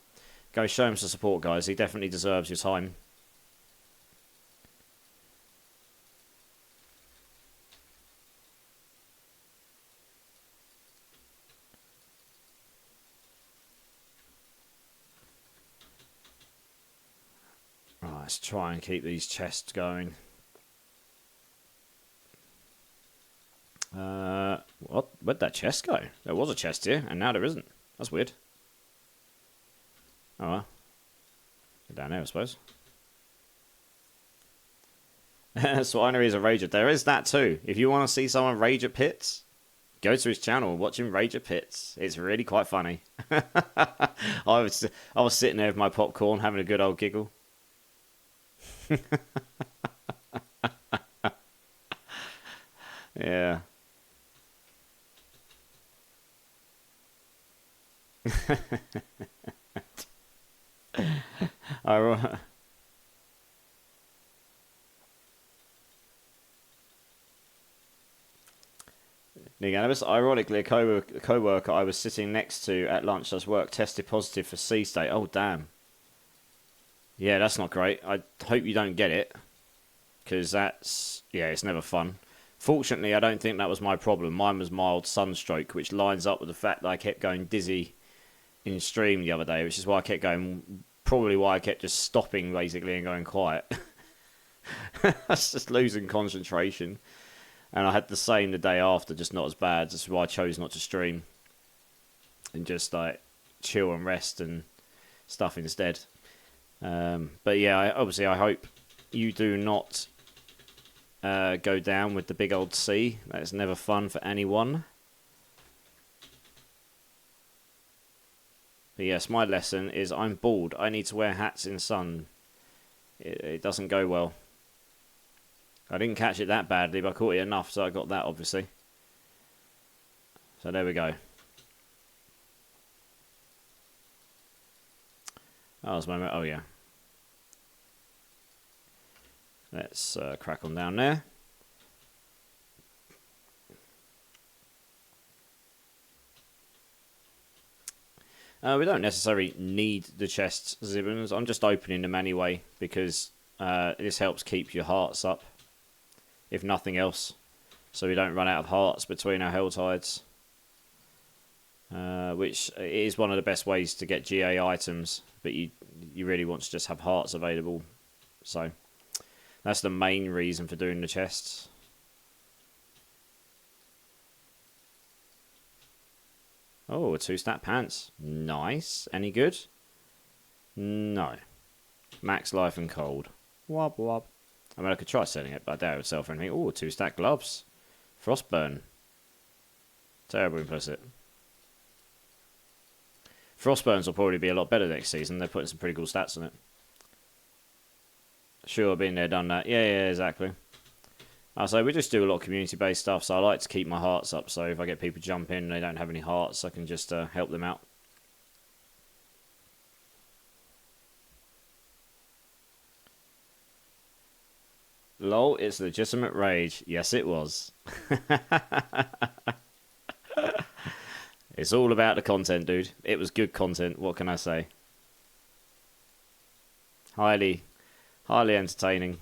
Go show him some support, guys. He definitely deserves your time. Right, let's try and keep these chests going. What? Where'd that chest go? There was a chest here, and now there isn't. That's weird. Oh well. Down there, I suppose. Swinery is a rager. There is that too. If you want to see someone rage at pits, go to his channel and watch him rage at pits. It's really quite funny. I was sitting there with my popcorn, having a good old giggle. Yeah. Ironically, a co-worker I was sitting next to at lunch does work tested positive for sea state. Oh, damn. Yeah, that's not great. I hope you don't get it, because that's, yeah, it's never fun. Fortunately, I don't think that was my problem. Mine was mild sunstroke, which lines up with the fact that I kept going dizzy in stream the other day, which is why I kept going, probably why I kept just stopping, basically, and going quiet. I was just losing concentration. And I had the same the day after, just not as bad. That's why I chose not to stream. And just like chill and rest and stuff instead. But yeah, obviously I hope you do not go down with the big old C. That's never fun for anyone. But yes, my lesson is I'm bald. I need to wear hats in sun. It doesn't go well. I didn't catch it that badly, but I caught it enough, so I got that, obviously. So there we go. Oh, there's my... Oh, yeah. Let's crack on down there. We don't necessarily need the chests, Zibbons. I'm just opening them anyway, because this helps keep your hearts up, if nothing else. So we don't run out of hearts between our hell tides. Which is one of the best ways to get GA items, but you really want to just have hearts available. So that's the main reason for doing the chests. Oh, 2-stat pants. Nice. Any good? No. Max life and cold. Wob wob. I mean, I could try selling it, but I doubt it would sell for anything. Oh, 2-stat gloves. Frostburn. Terrible implicit. Frostburns will probably be a lot better next season. They're putting some pretty cool stats on it. Sure, been there, done that. Yeah, exactly. So we just do a lot of community-based stuff, so I like to keep my hearts up, so if I get people jump in and they don't have any hearts, I can just help them out. Lol, it's legitimate rage. Yes, it was. It's all about the content, dude. It was good content, what can I say? Highly entertaining.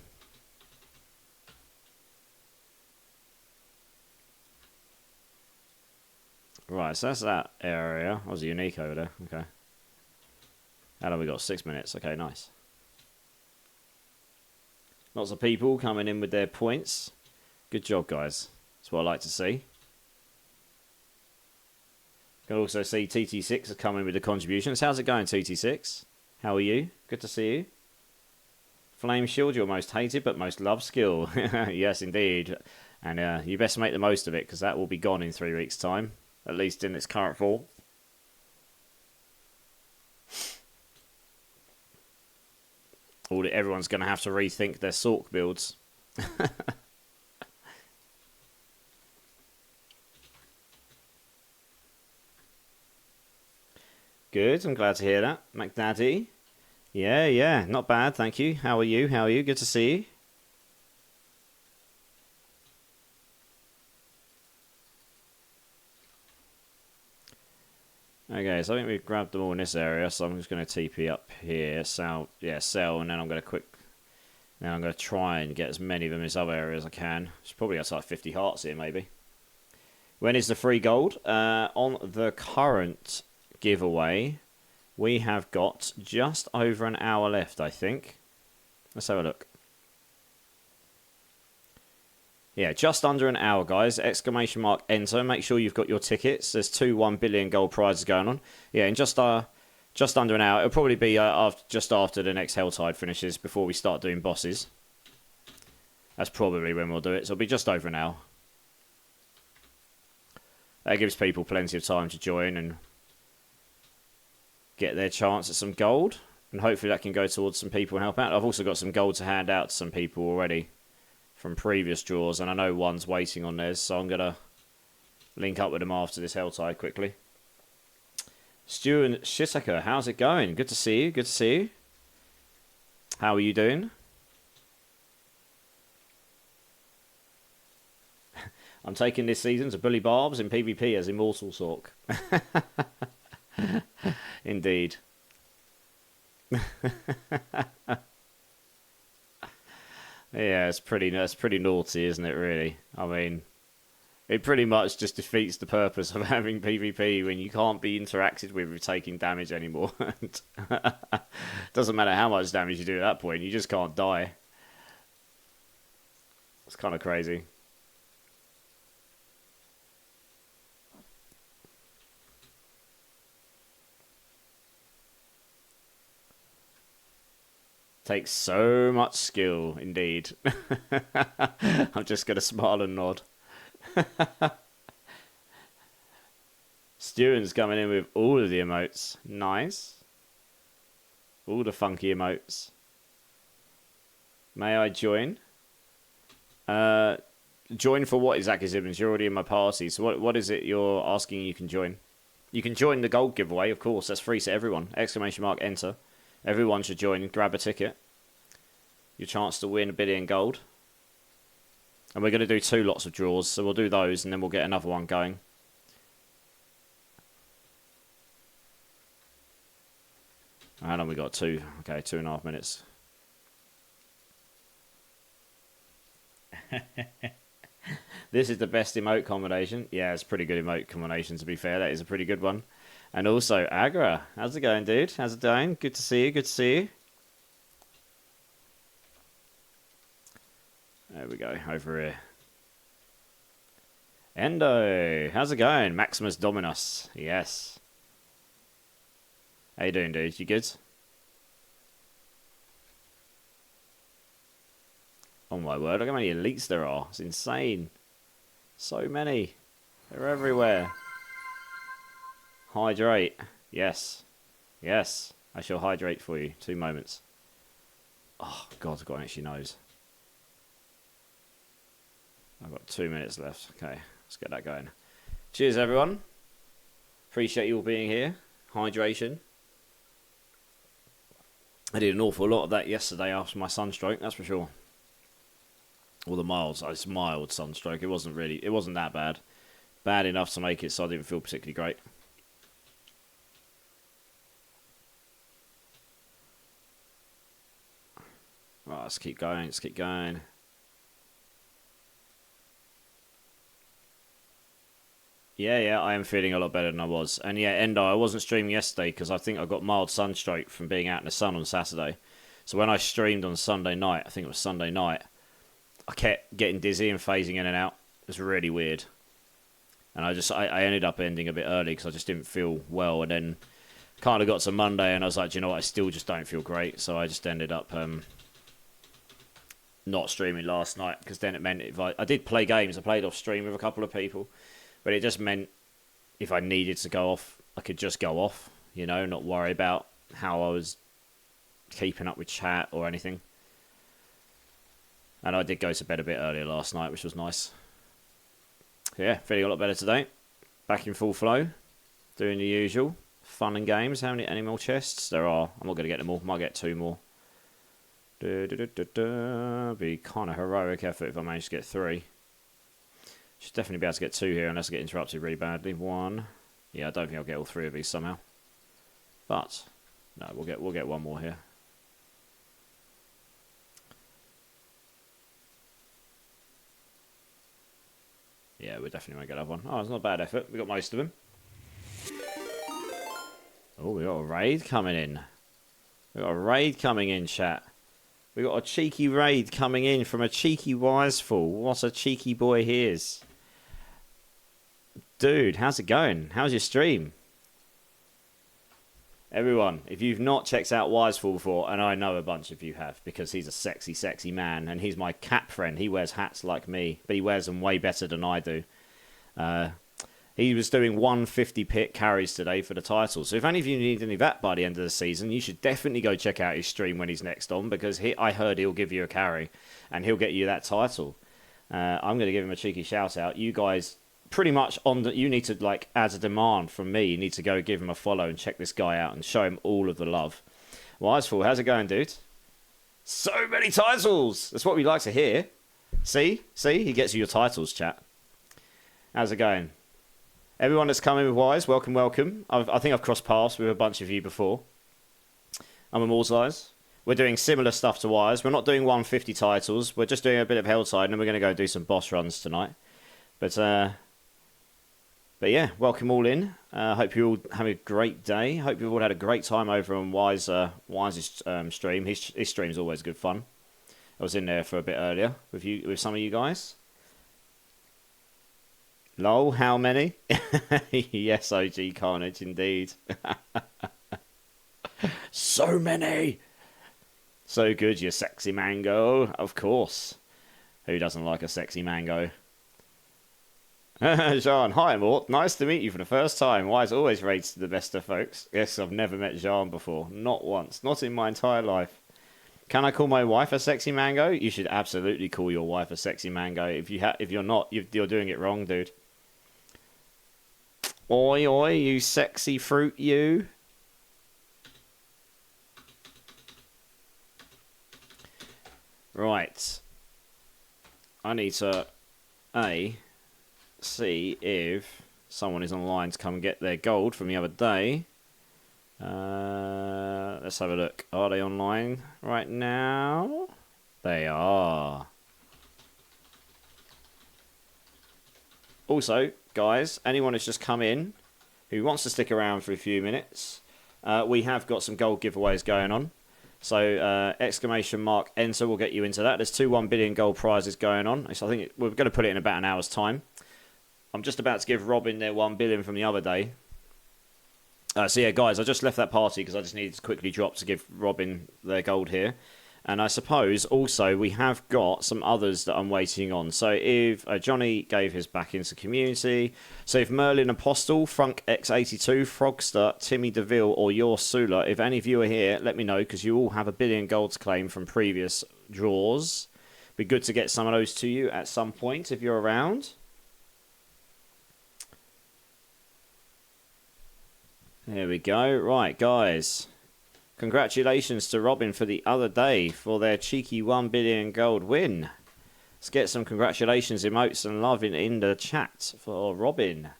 Right, so that's that area. That was unique over there. Okay. How long we got? 6 minutes. Okay, nice. Lots of people coming in with their points. Good job, guys. That's what I like to see. You can also see TT6 is coming with the contributions. How's it going, TT6? How are you? Good to see you. Flame Shield, your most hated but most loved skill. Yes, indeed. And you best make the most of it, because that will be gone in 3 weeks' time. At least in its current form. Everyone's going to have to rethink their Sork builds. Good, I'm glad to hear that. McDaddy. Yeah, not bad, thank you. How are you? Good to see you. Okay, so I think we've grabbed them all in this area, so I'm just going to TP up here, sell, and then I'm going to try and get as many of them in this other area as I can. It's probably got like 50 hearts here, maybe. When is the free gold? On the current giveaway, we have got just over an hour left, I think. Let's have a look. Yeah, just under an hour, guys. Exclamation mark enter. Make sure you've got your tickets. There's 1 billion gold prizes going on. Yeah, in just under an hour. It'll probably be just after the next Helltide finishes, before we start doing bosses. That's probably when we'll do it. So it'll be just over an hour. That gives people plenty of time to join and get their chance at some gold. And hopefully that can go towards some people and help out. I've also got some gold to hand out to some people already from previous draws, and I know one's waiting on theirs, so I'm going to link up with them after this Helltide quickly. Stu and Shisaka, how's it going? Good to see you. How are you doing? I'm taking this season to bully Barbs in PvP as Immortal Sork. Indeed. Yeah, it's pretty naughty, isn't it, really? I mean, it pretty much just defeats the purpose of having PvP when you can't be interacted with taking damage anymore. Doesn't matter how much damage you do at that point, you just can't die. It's kind of crazy. Takes so much skill, indeed. I'm just going to smile and nod. Stewan's coming in with all of the emotes. Nice. All the funky emotes. May I join? Join for what exactly, Simmons? You're already in my party. So what is it you're asking you can join? You can join the gold giveaway, of course. That's free to everyone. ! Enter. Everyone should join. Grab a ticket. Your chance to win $1 billion gold. And we're going to do 2 lots of draws. So we'll do those and then we'll get another one going. How long we got? 2. Okay, 2.5 minutes. This is the best emote combination. Yeah, it's a pretty good emote combination, to be fair. That is a pretty good one. And also, Agra. How's it going, dude? How's it going? Good to see you. Good to see you. There we go. Over here. Endo. How's it going? Maximus Dominus. Yes. How you doing, dude? You good? Oh my word, look how many elites there are. It's insane. So many. They're everywhere. Hydrate. Yes. Yes. I shall hydrate for you. 2 moments. Oh, God, I've got an itchy nose. I've got 2 minutes left. Okay, let's get that going. Cheers, everyone. Appreciate you all being here. Hydration. I did an awful lot of that yesterday after my sunstroke, that's for sure. All the mild, it's mild sunstroke. It wasn't that bad. Bad enough to make it so I didn't feel particularly great. Right, let's keep going, let's keep going. Yeah, I am feeling a lot better than I was. And yeah, Endo, I wasn't streaming yesterday because I think I got mild sunstroke from being out in the sun on Saturday. So when I streamed on Sunday night, I think it was Sunday night, I kept getting dizzy and phasing in and out. It was really weird. And I ended up ending a bit early because I just didn't feel well. And then kind of got to Monday and I was like, do you know what, I still just don't feel great. So I just ended up not streaming last night because then it meant if I did play games, I played off stream with a couple of people. But it just meant if I needed to go off, I could just go off, you know, not worry about how I was keeping up with chat or anything. And I did go to bed a bit earlier last night, which was nice. Yeah, feeling a lot better today. Back in full flow, doing the usual. Fun and games. How many more chests? There are. I'm not going to get them all. Might get 2 more. Be kind of heroic effort if I manage to get 3. Should definitely be able to get 2 here unless I get interrupted really badly. 1. Yeah, I don't think I'll get all 3 of these somehow. But no, we'll get 1 more here. Yeah, we definitely won't get that one. Oh, it's not a bad effort. We got most of them. Oh, we got a raid coming in. We got a raid coming in, chat. We got a cheeky raid coming in from a cheeky Wiseful. What a cheeky boy he is. Dude, how's it going? How's your stream? Everyone, if you've not checked out Wiseful before, and I know a bunch of you have, because he's a sexy, sexy man, and he's my cat friend. He wears hats like me, but he wears them way better than I do. He was doing 150 pit carries today for the title. So if any of you need any of that by the end of the season, you should definitely go check out his stream when he's next on, because I heard he'll give you a carry, and he'll get you that title. I'm going to give him a cheeky shout out. You guys... pretty much you need to, like, as a demand from me, you need to go give him a follow and check this guy out and show him all of the love. Wiseful, how's it going, dude? So many titles! That's what we like to hear. See? He gets you your titles, chat. How's it going? Everyone that's come in with Wise, welcome. I think I've crossed paths with a bunch of you before. I'm Immortalised. We're doing similar stuff to Wise. We're not doing 150 titles. We're just doing a bit of Helltide, and then we're going to go do some boss runs tonight. But yeah, welcome all in. Hope you all have a great day. Hope you've all had a great time over on Wise's stream. His stream's always good fun. I was in there for a bit earlier with some of you guys. Lol, how many? Yes, OG Carnage, indeed. So many. So good, you sexy mango. Of course. Who doesn't like a sexy mango? Jean, hi Mort. Nice to meet you for the first time. Why is always rated the best of folks? Yes, I've never met Jean before. Not once. Not in my entire life. Can I call my wife a sexy mango? You should absolutely call your wife a sexy mango. If you're not, you're doing it wrong, dude. Oi, oi, you sexy fruit, you. Right. I need to, see if someone is online to come and get their gold from the other day. Let's have a look. Are they online right now? They are. Also, guys, anyone who's just come in who wants to stick around for a few minutes, we have got some gold giveaways going on. So, exclamation mark enter will get you into that. There's 1 billion gold prizes going on. So I think we're going to put it in about an hour's time. I'm just about to give Robin their 1 billion from the other day. So yeah, guys, I just left that party because I just needed to quickly drop to give Robin their gold here. And I suppose also we have got some others that I'm waiting on. So if Johnny gave his back into community. So if Merlin Apostle, Frunk X82, Frogster, Timmy DeVille or your Sula, if any of you are here, let me know because you all have 1 billion gold to claim from previous draws. Be good to get some of those to you at some point if you're around. There we go. Right, guys. Congratulations to Robin for the other day for their cheeky 1 billion gold win. Let's get some congratulations, emotes and love in the chat for Robin.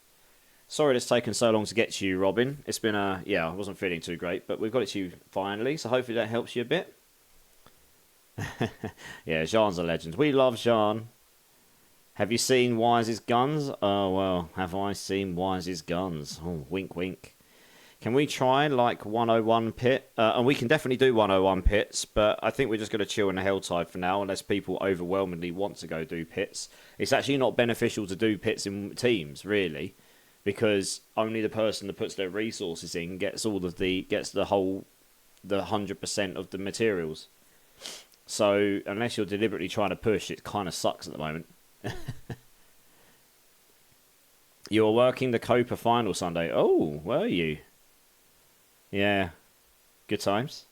Sorry it's taken so long to get to you, Robin. It's been I wasn't feeling too great, but we've got it to you finally, so hopefully that helps you a bit. Yeah, Jean's a legend. We love Jean. Have you seen Wise's guns? Oh, well, have I seen Wise's guns? Oh, wink, wink. Can we try like 101 pit? And we can definitely do 101 pits, but I think we're just going to chill in the Helltide for now unless people overwhelmingly want to go do pits. It's actually not beneficial to do pits in teams, really, because only the person that puts their resources in gets the 100% of the materials. So unless you're deliberately trying to push, it kind of sucks at the moment. You were working the Copa final Sunday. Oh, were you? Yeah. Good times.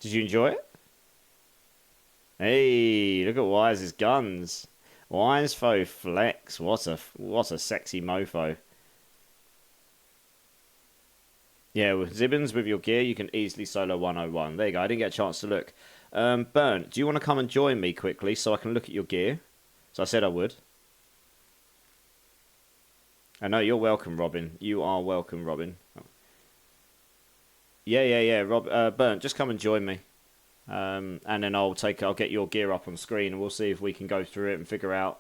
Did you enjoy it? Hey, look at Wise's guns. Wisefo flex. What a sexy mofo. Yeah, with Zibbons with your gear, you can easily solo 101. There you go. I didn't get a chance to look. Burnt, do you want to come and join me quickly so I can look at your gear? So I said I would. I know you're welcome, Robin. You are welcome, Robin. Yeah. Burnt, just come and join me. And then I'll get your gear up on screen and we'll see if we can go through it and figure out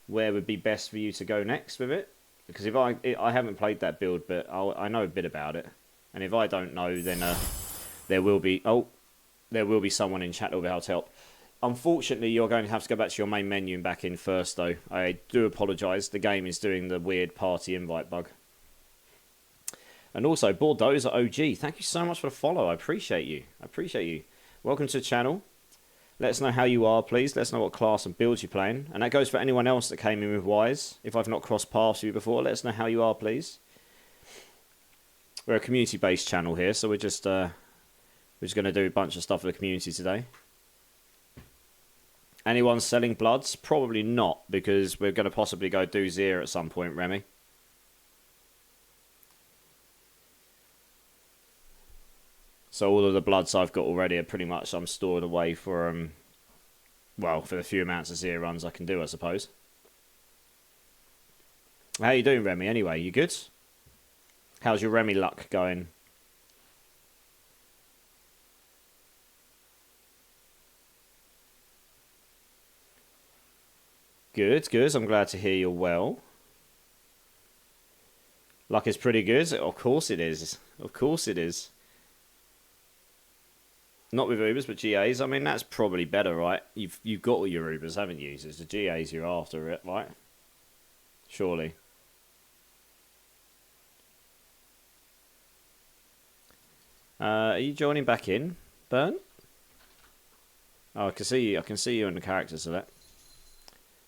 where would be best for you to go next with it. Because if I haven't played that build, but I know a bit about it. And if I don't know, then there will be someone in chat that will be able to help. Unfortunately, you're going to have to go back to your main menu and back in first, though. I do apologise. The game is doing the weird party invite bug. And also, Bordeaux's OG, thank you so much for the follow. I appreciate you. Welcome to the channel. Let us know how you are, please. Let us know what class and builds you're playing. And that goes for anyone else that came in with Wise. If I've not crossed paths with you before, let us know how you are, please. We're a community-based channel here, so we're just going to do a bunch of stuff for the community today. Anyone selling bloods? Probably not, because we're going to possibly go do Zero at some point, Remy. So all of the bloods I've got already are pretty much I'm stored away for for the few amounts of Zero runs I can do, I suppose. How you doing, Remy? Anyway, you good? How's your Remy luck going? Good. I'm glad to hear you're well. Luck is pretty good. Of course it is. Not with Ubers, but GAs. I mean, that's probably better, right? You've got all your Ubers, haven't you? So it's the GAs you're after, it, right? Surely. Are you joining back in, Burn? Oh, I can see you. I can see you in the character select.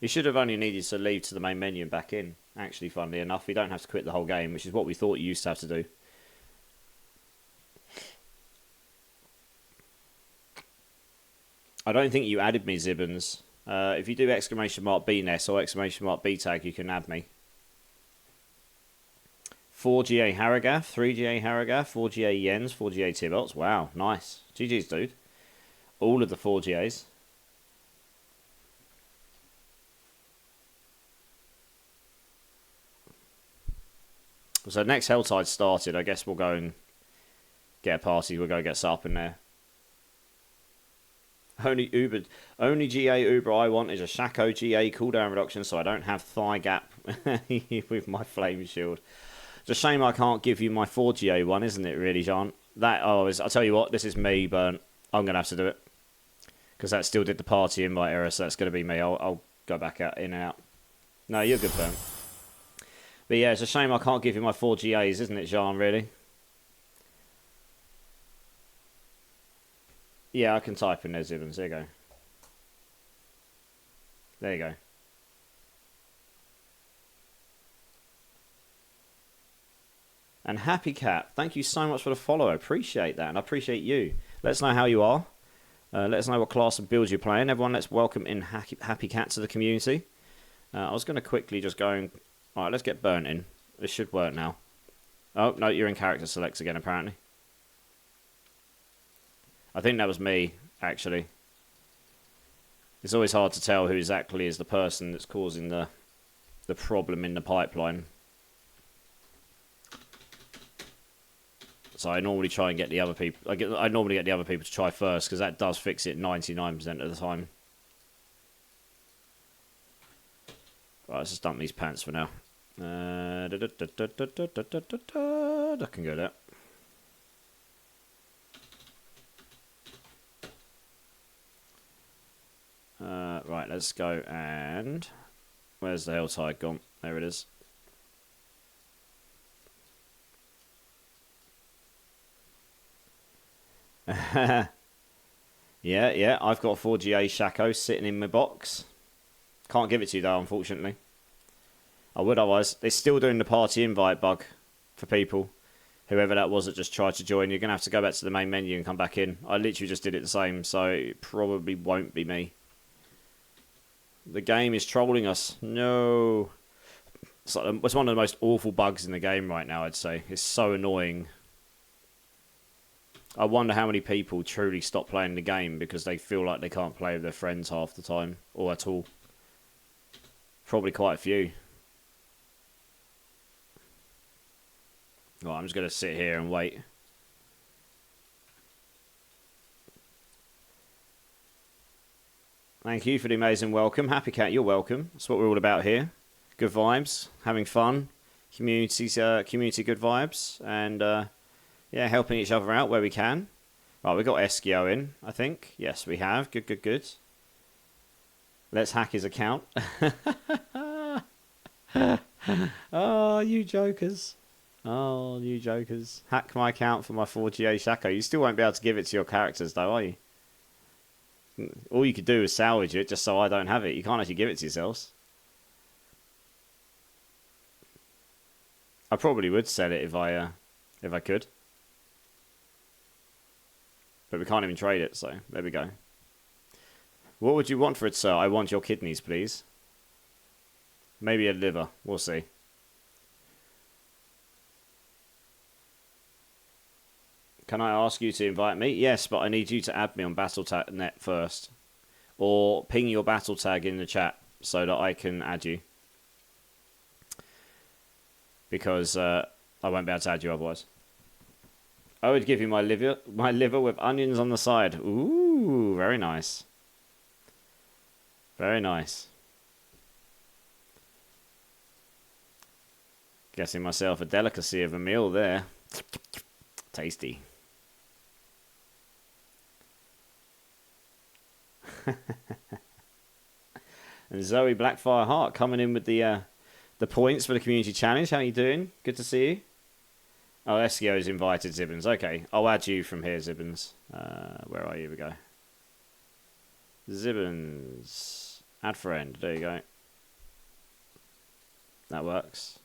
You should have only needed to leave to the main menu and back in. Actually, funnily enough, you don't have to quit the whole game, which is what we thought you used to have to do. I don't think you added me, Zibbons. If you do exclamation mark BNES or exclamation mark B tag, you can add me. 4GA Harrogath, 3GA Harrogath, 4GA Jens, 4GA Tibots. Wow, nice. GG's, dude. All of the 4GAs. So next Helltide started, I guess we'll go and get a party. We'll go get set up in there. Only GA Uber I want is a Shaco GA cooldown reduction, so I don't have thigh gap with my flame shield. It's a shame I can't give you my 4GA one, isn't it, really, John? I'll tell you what, this is me, Burnt. I'm going to have to do it. Because that still did the party invite error, so that's going to be me. I'll go back out, in and out. No, you're good, Burnt. But yeah, it's a shame I can't give you my 4GAs, isn't it, John, really? Yeah, I can type in there, Zibbons. There you go. There you go. And Happy Cat, thank you so much for the follow. I appreciate that, and I appreciate you. Let us know how you are. Let us know what class of builds you're playing. Everyone, let's welcome in Happy Cat to the community. I was going to quickly just go and... Alright, let's get Burnt in. This should work now. Oh, no, you're in character selects again, apparently. I think that was me, actually. It's always hard to tell who exactly is the person that's causing the problem in the pipeline. So I normally try and get the other people... I normally get the other people to try first, because that does fix it 99% of the time. Right, let's just dump these pants for now. I can go there. Right, let's go and... Where's the Helltide gone? There it is. Yeah, I've got 4GA Shaco sitting in my box. Can't give it to you though, unfortunately. I would otherwise. They're still doing the party invite bug for people. Whoever that was that just tried to join, you're going to have to go back to the main menu and come back in. I literally just did it the same, so it probably won't be me. The game is trolling us. No. It's one of the most awful bugs in the game right now, I'd say. It's so annoying. I wonder how many people truly stop playing the game because they feel like they can't play with their friends half the time, or at all. Probably quite a few. Right, I'm just going to sit here and wait. Thank you for the amazing welcome. Happy Cat, you're welcome. That's what we're all about here. Good vibes, having fun, community good vibes, and yeah, helping each other out where we can. Right, we got Eskio in, I think. Yes, we have. Good. Let's hack his account. Oh, you jokers. Oh, you jokers. Hack my account for my 4GA Shaco. You still won't be able to give it to your characters, though, are you? All you could do is salvage it just so I don't have it. You can't actually give it to yourselves. I probably would sell it if I could. But we can't even trade it, so there we go. What would you want for it, sir? I want your kidneys, please. Maybe a liver. We'll see. Can I ask you to invite me? Yes, but I need you to add me on Battle.net first. Or ping your battle tag in the chat so that I can add you. Because I won't be able to add you otherwise. I would give you my liver with onions on the side. Ooh, very nice. Very nice. Getting myself a delicacy of a meal there. Tasty. And Zoe Blackfire Hart coming in with the points for the community challenge. How you doing? Good to see you. Oh, Eskio's invited Zibbons. Okay, I'll add you from here, Zibbons. Where are you? Here we go. Zibbons. Add friend. There you go. That works.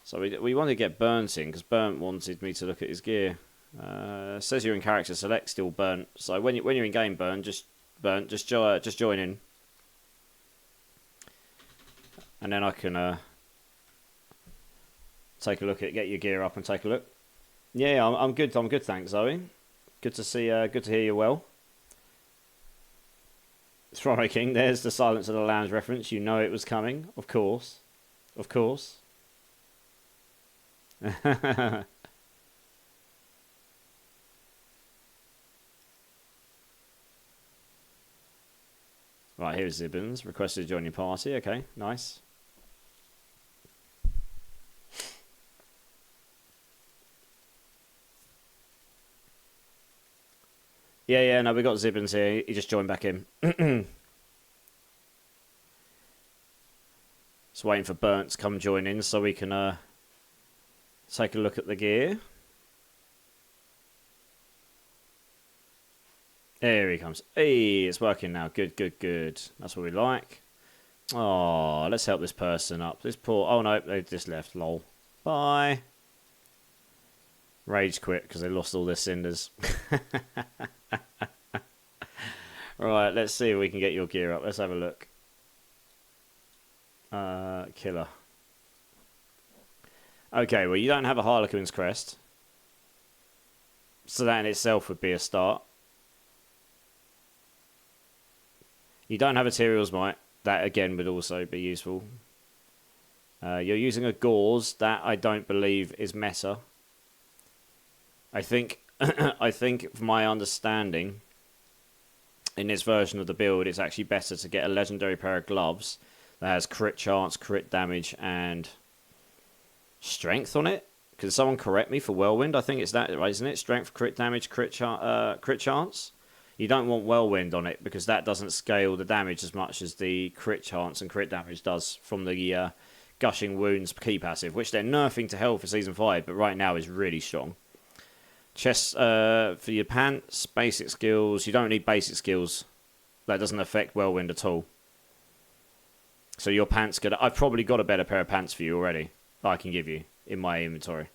So we want to get Burnt in, because Burnt wanted me to look at his gear. Says you're in character select, still Burnt. So when you're in game, just join in. And then I can take a look at, get your gear up and take a look. Yeah, I'm good. I'm good, thanks, Zoe. Good to see. Good to hear you well. Sorry, King. There's the Silence of the Lambs reference. You know it was coming, of course, of course. Right, here's Zibbons. Requested to join your party. Okay, nice. Yeah, no, we got Zibbons here. He just joined back in. Just waiting for Burnt to come join in so we can take a look at the gear. There he comes. Hey, it's working now. Good. That's what we like. Oh, let's help this person up. This poor... Oh, no, they just left. Lol. Bye. Rage quit because they lost all their cinders. Right, let's see if we can get your gear up. Let's have a look. Killer. Okay, well, you don't have a Harlequin's crest. So that in itself would be a start. You don't have a Tyrael's Might. That, again, would also be useful. You're using a Gauze. That, I don't believe, is meta. I think, from my understanding, in this version of the build, it's actually better to get a legendary pair of gloves that has crit chance, crit damage, and strength on it. Can someone correct me for Whirlwind? I think it's that, right, isn't it? Strength, crit damage, crit chance. You don't want Whirlwind on it because that doesn't scale the damage as much as the crit chance and crit damage does from the Gushing Wounds key passive, which they're nerfing to hell for Season 5, but right now is really strong. Chest for your pants, basic skills. You don't need basic skills. That doesn't affect Whirlwind at all. So your pants could... I've probably got a better pair of pants for you already that I can give you in my inventory.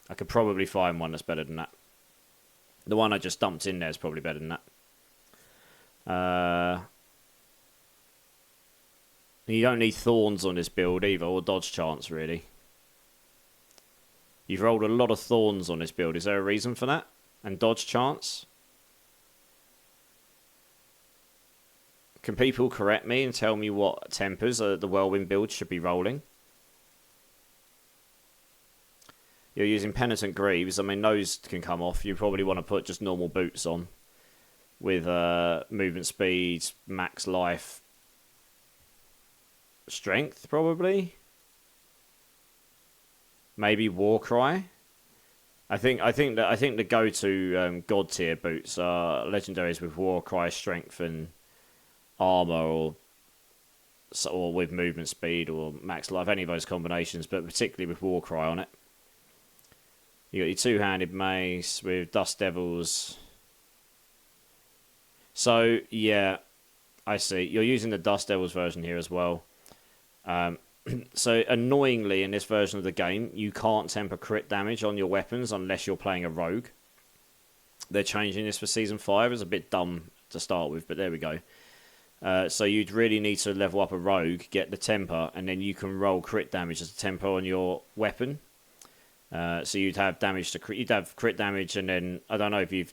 I could probably find one that's better than that. The one I just dumped in there is probably better than that. You don't need Thorns on this build either, or Dodge Chance, really. You've rolled a lot of Thorns on this build. Is there a reason for that? And Dodge Chance? Can people correct me and tell me what tempers the Whirlwind build should be rolling? You're using Penitent Greaves. I mean, those can come off. You probably want to put just normal boots on with movement speed, max life, strength, probably. Maybe Warcry. I think the go-to god tier boots are legendaries with Warcry, strength, and armor, or with movement speed or max life. Any of those combinations, but particularly with Warcry on it. You got your two-handed mace with Dust Devils. So yeah, I see. You're using the Dust Devils version here as well. So annoyingly, in this version of the game, you can't temper crit damage on your weapons unless you're playing a rogue. They're changing this for Season 5. It's a bit dumb to start with, but there we go. So you'd really need to level up a rogue, get the temper, and then you can roll crit damage as a temper on your weapon. So you'd have damage to you'd have crit damage, and then I don't know if you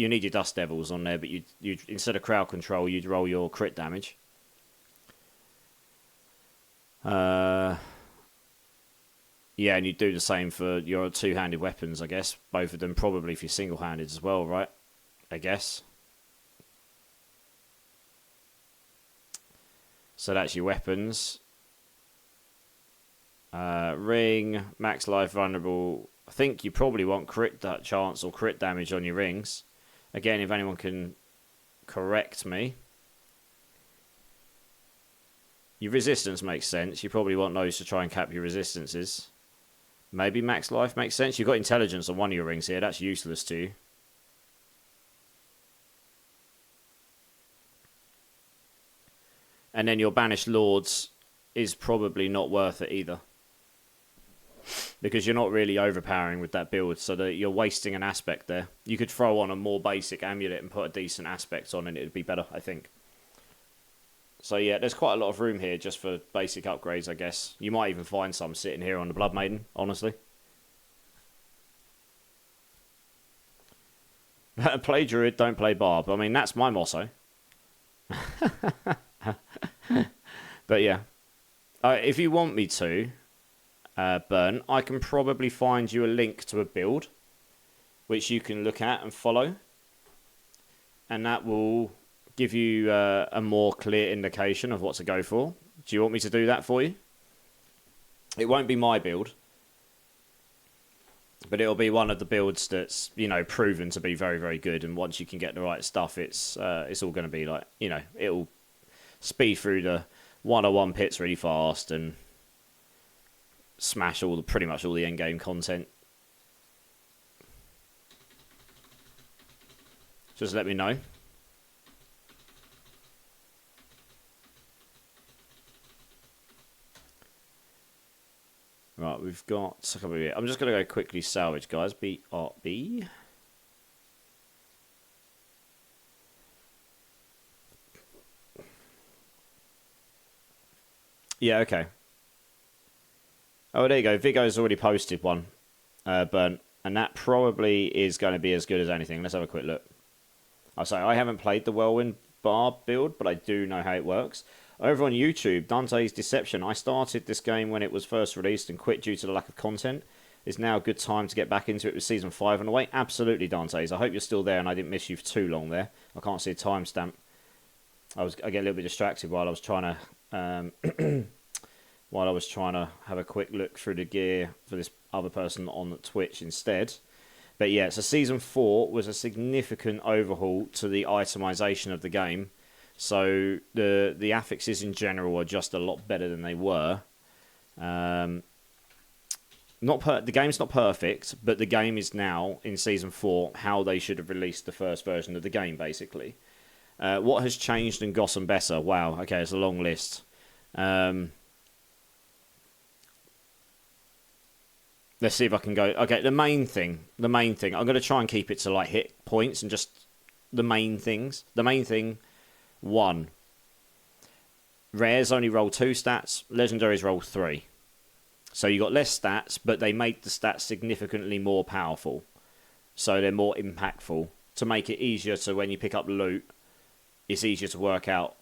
need your Dust Devils on there, but you instead of crowd control, you'd roll your crit damage. Yeah, and you do the same for your two-handed weapons, I guess. Both of them probably for your single-handed as well, right? I guess. So that's your weapons. Ring, max life, vulnerable. I think you probably want crit chance or crit damage on your rings. Again, if anyone can correct me. Your resistance makes sense. You probably want those to try and cap your resistances. Maybe max life makes sense. You've got intelligence on one of your rings here. That's useless to you. And then your banished lords is probably not worth it either. Because you're not really overpowering with that build, so that you're wasting an aspect there. You could throw on a more basic amulet and put a decent aspect on and it would be better, I think. So yeah, there's quite a lot of room here just for basic upgrades, I guess. You might even find some sitting here on the Blood Maiden, honestly. Play Druid, don't play Barb. I mean, that's my motto. But yeah. If you want me to, Burn, I can probably find you a link to a build which you can look at and follow. And that will give you a more clear indication of what to go for. Do you want me to do that for you? It won't be my build, but it'll be one of the builds that's, you know, proven to be very, very good. And once you can get the right stuff, it's all going to be like, you know, it'll speed through the 101 pits really fast and smash pretty much all the end game content. Just let me know. Right, we've got a couple of. I'm just going to go quickly salvage, guys. BRB. Yeah, okay. Oh, there you go. Vigo's already posted one, Burnt, and that probably is going to be as good as anything. Let's have a quick look. I'll say I haven't played the Whirlwind Barb build, but I do know how it works. Over on YouTube, Dante's Deception. I started this game when it was first released and quit due to the lack of content. It's now a good time to get back into it with Season 5 on the way. Absolutely, Dante's. I hope you're still there and I didn't miss you for too long there. I can't see a timestamp. I get a little bit distracted while I was trying to have a quick look through the gear for this other person on Twitch instead. But yeah, so Season 4 was a significant overhaul to the itemization of the game. So the affixes in general are just a lot better than they were. The game's not perfect, but the game is now, in Season 4, how they should have released the first version of the game, basically. What has changed and gotten better? Wow, okay, it's a long list. Let's see if I can go. Okay, the main thing. I'm going to try and keep it to like hit points and just the main things. The main thing, 1. Rares only roll 2 stats. Legendaries roll 3. So you got less stats, but they make the stats significantly more powerful. So they're more impactful. To make it easier, so when you pick up loot, it's easier to work out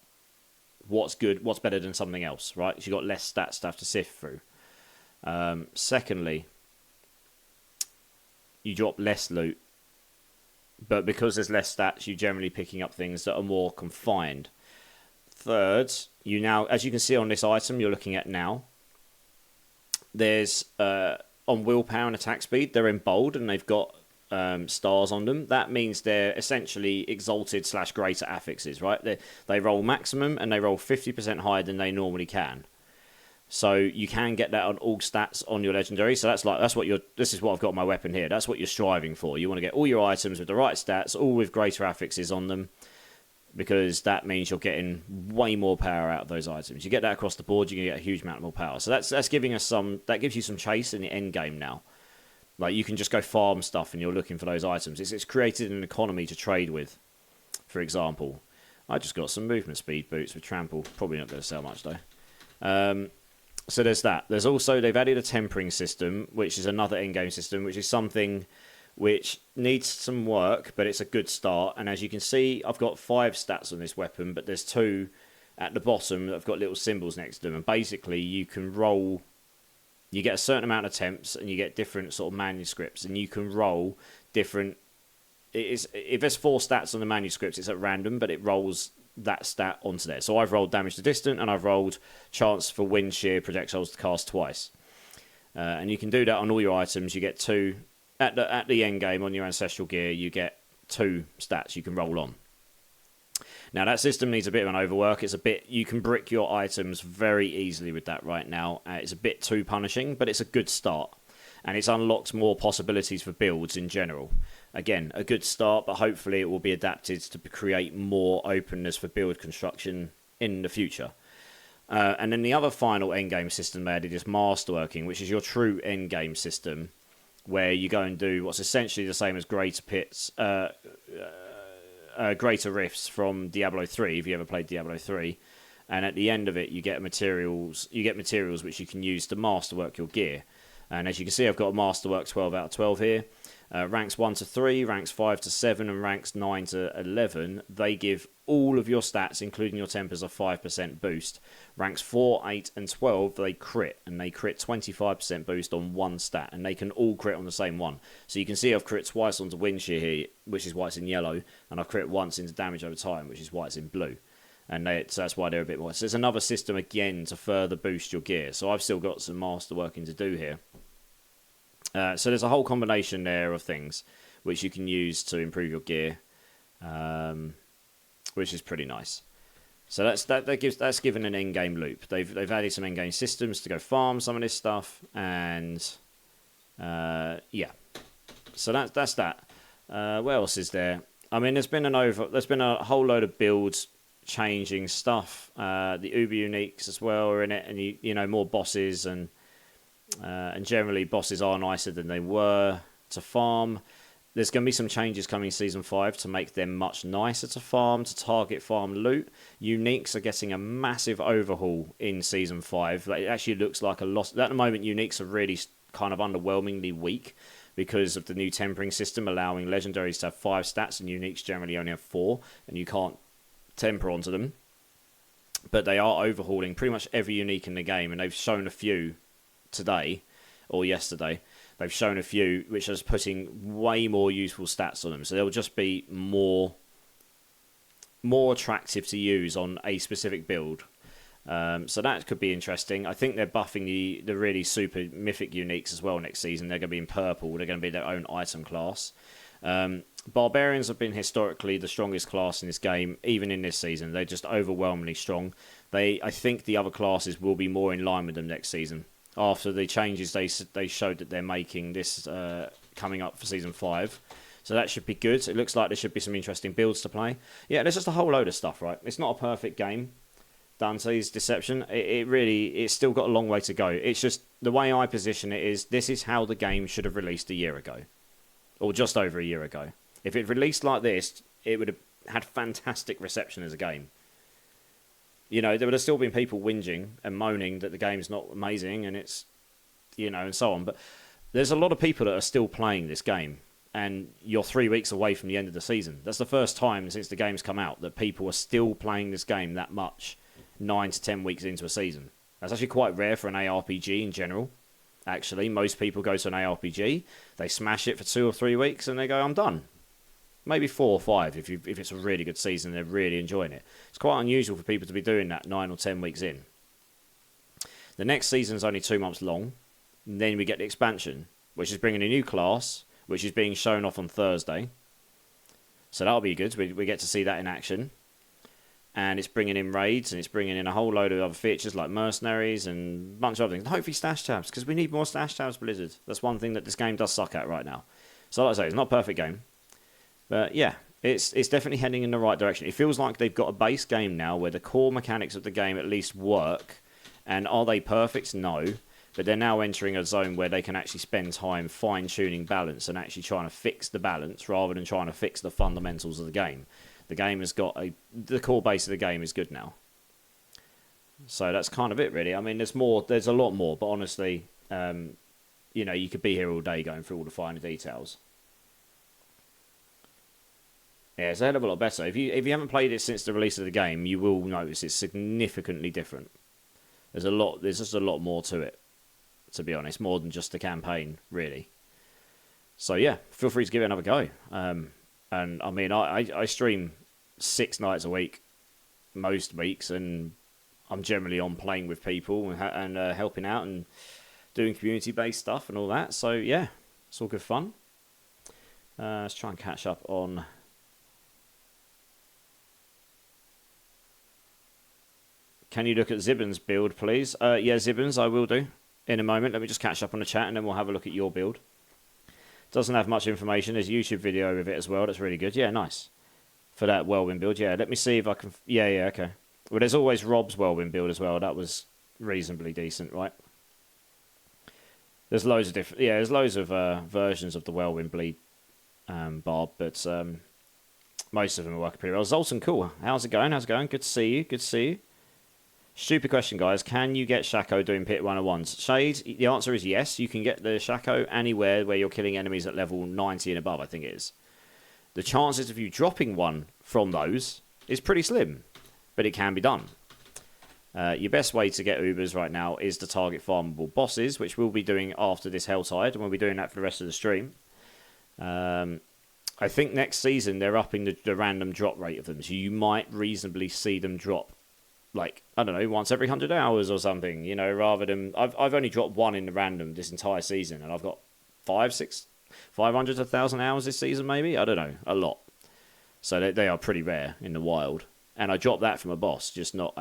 what's good, what's better than something else, right? So you got less stats to have to sift through. Secondly, you drop less loot, but because there's less stats, you're generally picking up things that are more confined. Third, you now, as you can see on this item you're looking at now, there's on willpower and attack speed, they're in bold and they've got stars on them. That means they're essentially exalted / greater affixes, right? They roll maximum and they roll 50% higher than they normally can. So you can get that on all stats on your legendary. So this is what I've got on my weapon here. That's what you're striving for. You want to get all your items with the right stats, all with greater affixes on them, because that means you're getting way more power out of those items. You get that across the board, you can get a huge amount more power. So that's giving us that gives you some chase in the end game now. Like you can just go farm stuff and you're looking for those items. It's created an economy to trade with. For example, I just got some movement speed boots with trample. Probably not going to sell much though. So there's that. There's also, they've added a tempering system, which is another in-game system, which is something which needs some work, but it's a good start. And as you can see, I've got 5 stats on this weapon, but there's 2 at the bottom that have got little symbols next to them. And basically, you can roll, you get a certain amount of attempts, and you get different sort of manuscripts, and you can roll different. If there's 4 stats on the manuscripts, it's at random, but it rolls that stat onto there. So I've rolled damage to distant, and I've rolled chance for wind shear projectiles to cast twice. And you can do that on all your items. You get 2 at the end game on your ancestral gear. You get 2 stats you can roll on. Now that system needs a bit of an overwork. You can brick your items very easily with that right now. It's a bit too punishing, but it's a good start. And it's unlocked more possibilities for builds in general. Again, a good start, but hopefully it will be adapted to create more openness for build construction in the future. And then the other final endgame system they added is Masterworking, which is your true endgame system, where you go and do what's essentially the same as Greater Rifts from Diablo 3, if you ever played Diablo 3. And at the end of it, you get materials which you can use to masterwork your gear. And as you can see, I've got a Masterwork 12 out of 12 here. Ranks 1 to 3, ranks 5 to 7, and ranks 9 to 11. They give all of your stats, including your tempers, a 5% boost. Ranks 4, 8, and 12, they crit. And they crit 25% boost on one stat. And they can all crit on the same one. So you can see I've crit twice onto wind shear here, which is why it's in yellow. And I've crit once into damage over time, which is why it's in blue. And so that's why they're a bit more. So there's another system again to further boost your gear. So I've still got some masterworking to do here. So there's a whole combination there of things which you can use to improve your gear, which is pretty nice. So that's given an end-game loop. They've added some end-game systems to go farm some of this stuff, and yeah. So that's that. What else is there? I mean, there's been a whole load of builds changing stuff. The Uber Uniques as well are in it, and you know, more bosses and generally bosses are nicer than they were to farm. There's going to be some changes coming in Season 5 to make them much nicer to farm, to target farm loot. Uniques are getting a massive overhaul in Season 5. It actually looks like a loss. At the moment, Uniques are really kind of underwhelmingly weak because of the new tempering system, allowing legendaries to have 5 stats and Uniques generally only have 4, and you can't temper onto them. But they are overhauling pretty much every unique in the game, and they've shown a few today or yesterday. They've shown a few which is putting way more useful stats on them, so they'll just be more attractive to use on a specific build. So that could be interesting. I think they're buffing the really super mythic uniques as well next season. They're going to be in purple. They're going to be their own item class. Barbarians have been historically the strongest class in this game, even in this season. They're just overwhelmingly strong. I think the other classes will be more in line with them next season. After the changes they showed that they're making this coming up for Season 5. So that should be good. It looks like there should be some interesting builds to play. Yeah, there's just a whole load of stuff, right? It's not a perfect game, Dante's Deception. It's still got a long way to go. It's just, the way I position it is, this is how the game should have released a year ago. Or just over a year ago. If it released like this, it would have had fantastic reception as a game. You know, there would have still been people whinging and moaning that the game's not amazing and it's, you know, and so on. But there's a lot of people that are still playing this game, and you're 3 weeks away from the end of the season. That's the first time since the game's come out that people are still playing this game that much 9 to 10 weeks into a season. That's actually quite rare for an ARPG in general. Actually, most people go to an ARPG, they smash it for 2 or 3 weeks, and they go, I'm done. Maybe 4 or 5 if it's a really good season and they're really enjoying it. It's quite unusual for people to be doing that 9 or 10 weeks in. The next season's only 2 months long. And then we get the expansion, which is bringing a new class, which is being shown off on Thursday. So that'll be good. We get to see that in action. And it's bringing in raids, and it's bringing in a whole load of other features like mercenaries and a bunch of other things. And hopefully stash tabs, because we need more stash tabs, Blizzard. That's one thing that this game does suck at right now. So like I say, it's not a perfect game. But yeah, it's definitely heading in the right direction. It feels like they've got a base game now where the core mechanics of the game at least work. And are they perfect? No. But they're now entering a zone where they can actually spend time fine-tuning balance and actually trying to fix the balance rather than trying to fix the fundamentals of the game. The game has got the core base of the game is good now. So that's kind of it, really. I mean, there's a lot more, but honestly, you know, you could be here all day going through all the finer details. Yeah, it's a hell of a lot better. If you haven't played it since the release of the game, you will notice it's significantly different. There's just a lot more to it, to be honest, more than just the campaign, really. So yeah, feel free to give it another go. And I mean, I stream 6 nights a week, most weeks, and I'm generally on playing with people and helping out and doing community-based stuff and all that. So yeah, it's all good fun. Let's try and catch up on Can you look at Zibben's build, please? Yeah, Zibben's, I will do in a moment. Let me just catch up on the chat, and then we'll have a look at your build. Doesn't have much information. There's a YouTube video with it as well. That's really good. Yeah, nice. For that Whirlwind build. Yeah, let me see if I can... Yeah, okay. Well, there's always Rob's Whirlwind build as well. That was reasonably decent, right? There's loads of different... Yeah, there's loads of versions of the Whirlwind Bleed barb, but most of them are working pretty well. Zoltan, cool. How's it going? Good to see you. Good to see you. Stupid question, guys. Can you get Shaco doing pit 101s? Shade, the answer is yes. You can get the Shaco anywhere where you're killing enemies at level 90 and above, I think it is. The chances of you dropping one from those is pretty slim, but it can be done. Your best way to get Ubers right now is to target farmable bosses, which we'll be doing after this Helltide, and we'll be doing that for the rest of the stream. I think next season they're upping the random drop rate of them, so you might reasonably see them drop, like, I don't know, once every 100 hours or something, you know, rather than... I've only dropped one in the random this entire season, and I've got 500 to 1,000 hours this season, maybe? I don't know, a lot. So they are pretty rare in the wild. And I dropped that from a boss, just not